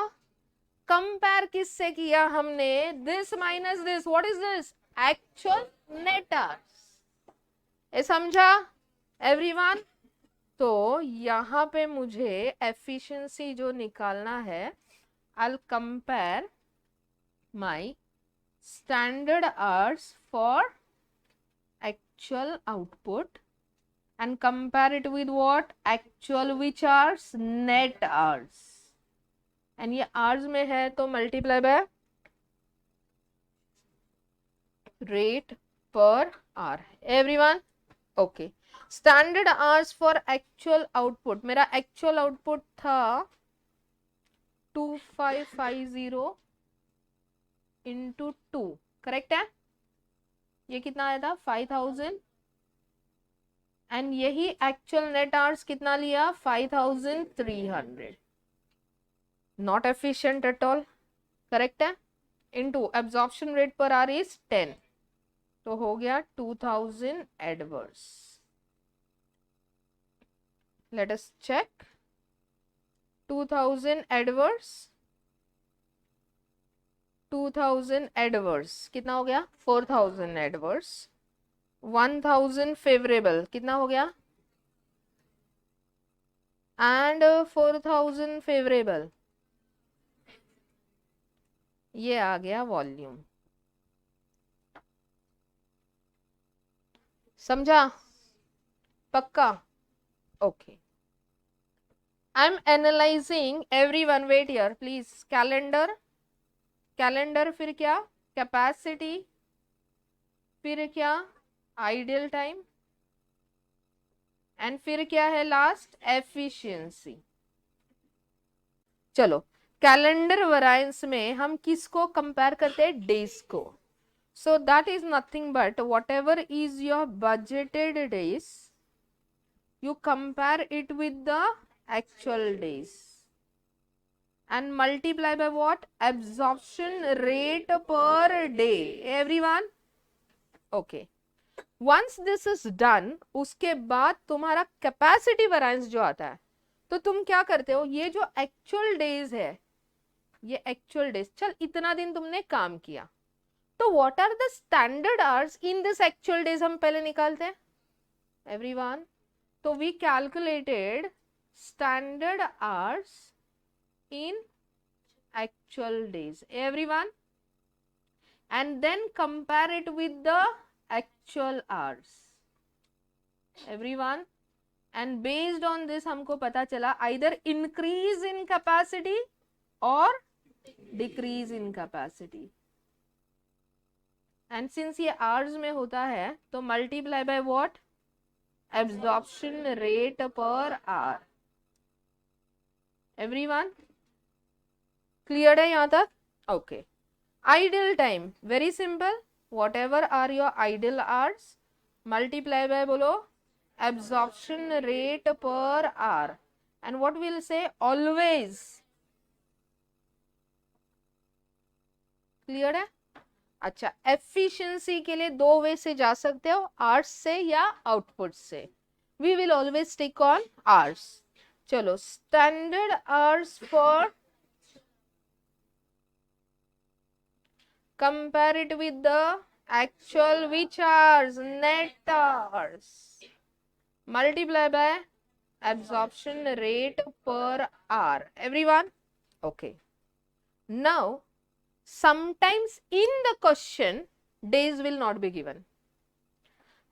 कंपेयर किससे किया हमने? This minus this. What is this? Actual net hours. ये समझा एवरीवन? तो यहाँ पे मुझे एफिशिएंसी जो निकालना है, I'll compare my standard hours for actual output and compare it with what? Actual which hours? Net hours. And ये hours में है तो multiply by rate per hour. Everyone? Okay. Standard hours for actual output. मेरा actual output था 2550 into 2. Correct है? ये कितना आया था? 5000. एंड यही एक्चुअल नेट आवर्स कितना लिया? 5300. Not efficient at all. Correct है? Into absorption rate per hour is 10, तो हो गया 2000 adverse. Let us check. 2000 adverse, 2000 adverse कितना हो गया? 4000 एडवर्स. 1000 फेवरेबल कितना हो गया? एंड 4000 फेवरेबल, ये आ गया वॉल्यूम. समझा? पक्का? Okay. I am analysing everyone. Wait here please. Calendar, calendar, फिर क्या? कैपेसिटी, फिर क्या? आइडियल टाइम, एंड फिर क्या है लास्ट? एफिशिएंसी. चलो, कैलेंडर वैरिएंस में हम किसको कंपेयर करते हैं? डेज को. So that is nothing but what ever is your budgeted days, you compare it with the actual days and multiply by what? Absorption rate per day. Everyone? Okay. Once this is done, उसके बाद तुम्हारा capacity variance जो आता है, तो तुम क्या करते हो? ये जो एक्चुअल डेज है, ये एक्चुअल डेज, चल इतना दिन तुमने काम किया, तो what are the standard hours in this actual days हम पहले निकालते हैं. Everyone? So we calculated standard hours in actual days. Everyone? And then compare it with the actual hours. Everyone? And based on this हमको पता चला either increase in capacity or decrease in capacity. And since ये hours में होता है, तो multiply by what? Absorption rate per hour. Everyone? Clear है यहाँ तक? Okay. Ideal time, very simple. Whatever are your ideal hours, multiply by बोलो absorption rate per hour. And what we'll say? Always. Clear है? अच्छा, efficiency के लिए दो वे से जा सकते हो, आवर्स से या आउटपुट से. We will always tick on hours. चलो, standard hours for, compare it with the actual which hours? Net hours. Multiply by absorption rate per hour. Everyone? Okay. Now sometimes in the question days will not be given.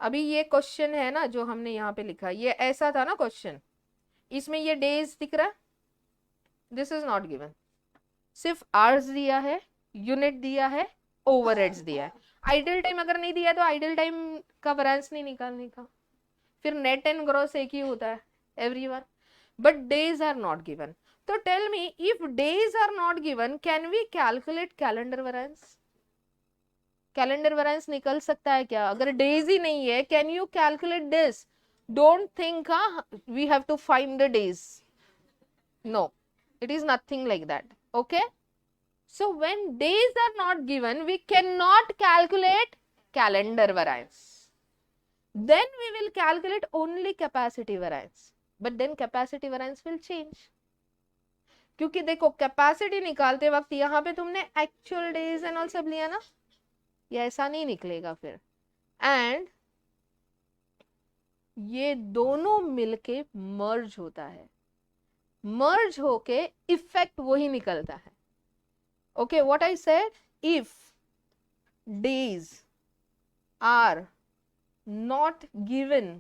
अभी ये question है ना जो हमने यहाँ पे लिखा, ये ऐसा था ना क्वेश्चन, इसमें ये डेज दिख रहा है, दिस इज नॉट गिवन. सिर्फ आवर्स दिया है, यूनिट दिया है, ओवरहेड्स दिया है. आइडल टाइम अगर नहीं दिया तो आइडल टाइम का वेरिएंस नहीं निकालने का, फिर नेट एंड ग्रॉस एक ही होता है. Everyone? But days are not given. So tell me, if days are not given, can we calculate calendar variance? Calendar variance निकल सकता है क्या? अगर days ही नहीं है, can you calculate this? Don't think we have to find the days. No, it is nothing like that. Okay? So when days are not given, we cannot calculate calendar variance. Then we will calculate only capacity variance. But then capacity variance will change. क्योंकि देखो, capacity निकालते वक्त यहाँ पे तुमने actual days and all सब लिया ना, ये ऐसा नहीं निकलेगा फिर. एंड ये दोनों मिलके मर्ज होता है, मर्ज होके इफेक्ट वही निकलता है. Okay, what I said, if days are not given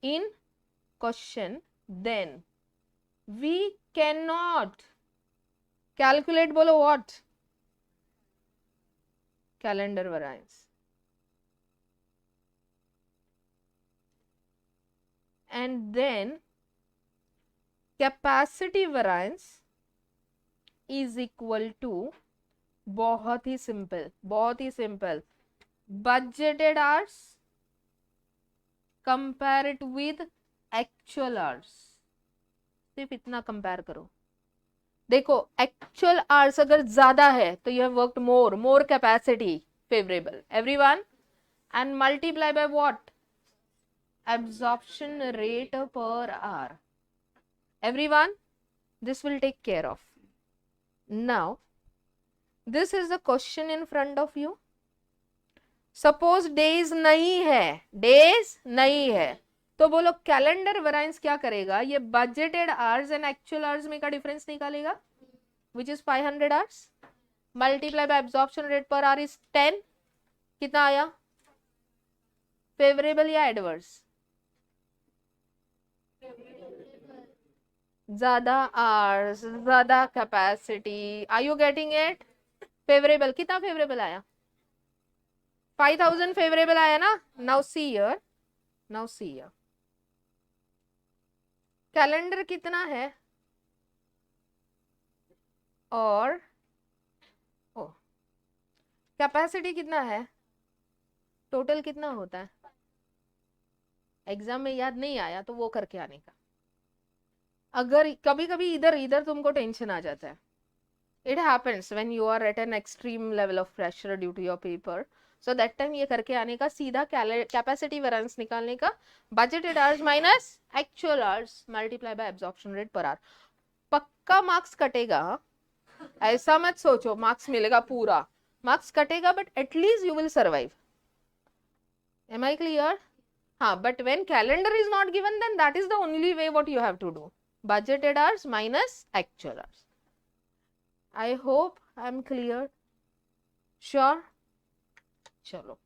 in question, then we cannot calculate. बोलो what? Calendar variance. And then capacity variance is equal to, बहुत ही सिंपल, बहुत ही simple, budgeted hours compare it with actual hours. सिर्फ इतना compare करो. देखो actual hours अगर ज्यादा है तो you have worked more, more capacity favourable everyone, and multiply by what, absorption rate per hour. Everyone, this will take care of. Now, this is the question in front of you. Suppose days नहीं है, days नहीं है, तो बोलो calendar variance क्या करेगा, ये budgeted hours and actual hours में का डिफरेंस निकालेगा, which is 500 hours, multiply by absorption rate per hour is 10. कितना आया, फेवरेबल या एडवर्स? ज्यादा आवर्स, ज्यादा capacity. Are you getting it? Favourable, कितना फेवरेबल आया? 5000 फेवरेबल आया ना. Now see here, now see here, calendar कितना है और कैपेसिटी कितना है, टोटल कितना होता है? एग्जाम में याद नहीं आया तो वो करके आने का. अगर कभी कभी इधर इधर तुमको टेंशन आ जाता है, it happens when you are at an extreme level of pressure due to your paper, so that time ये करके आने का, सीधा कैपेसिटी वेरिएंस निकालने का, budgeted hours minus actual hours multiply by absorption rate per hour. पक्का marks कटेगा, ऐसा मत सोचो मार्क्स मिलेगा, पूरा मार्क्स कटेगा, but at least you will survive. Am I clear? हाँ, but when calendar is not given, then that is the only way what you have to do, budgeted hours minus actual hours. I hope I am clear. Sure? Chalo.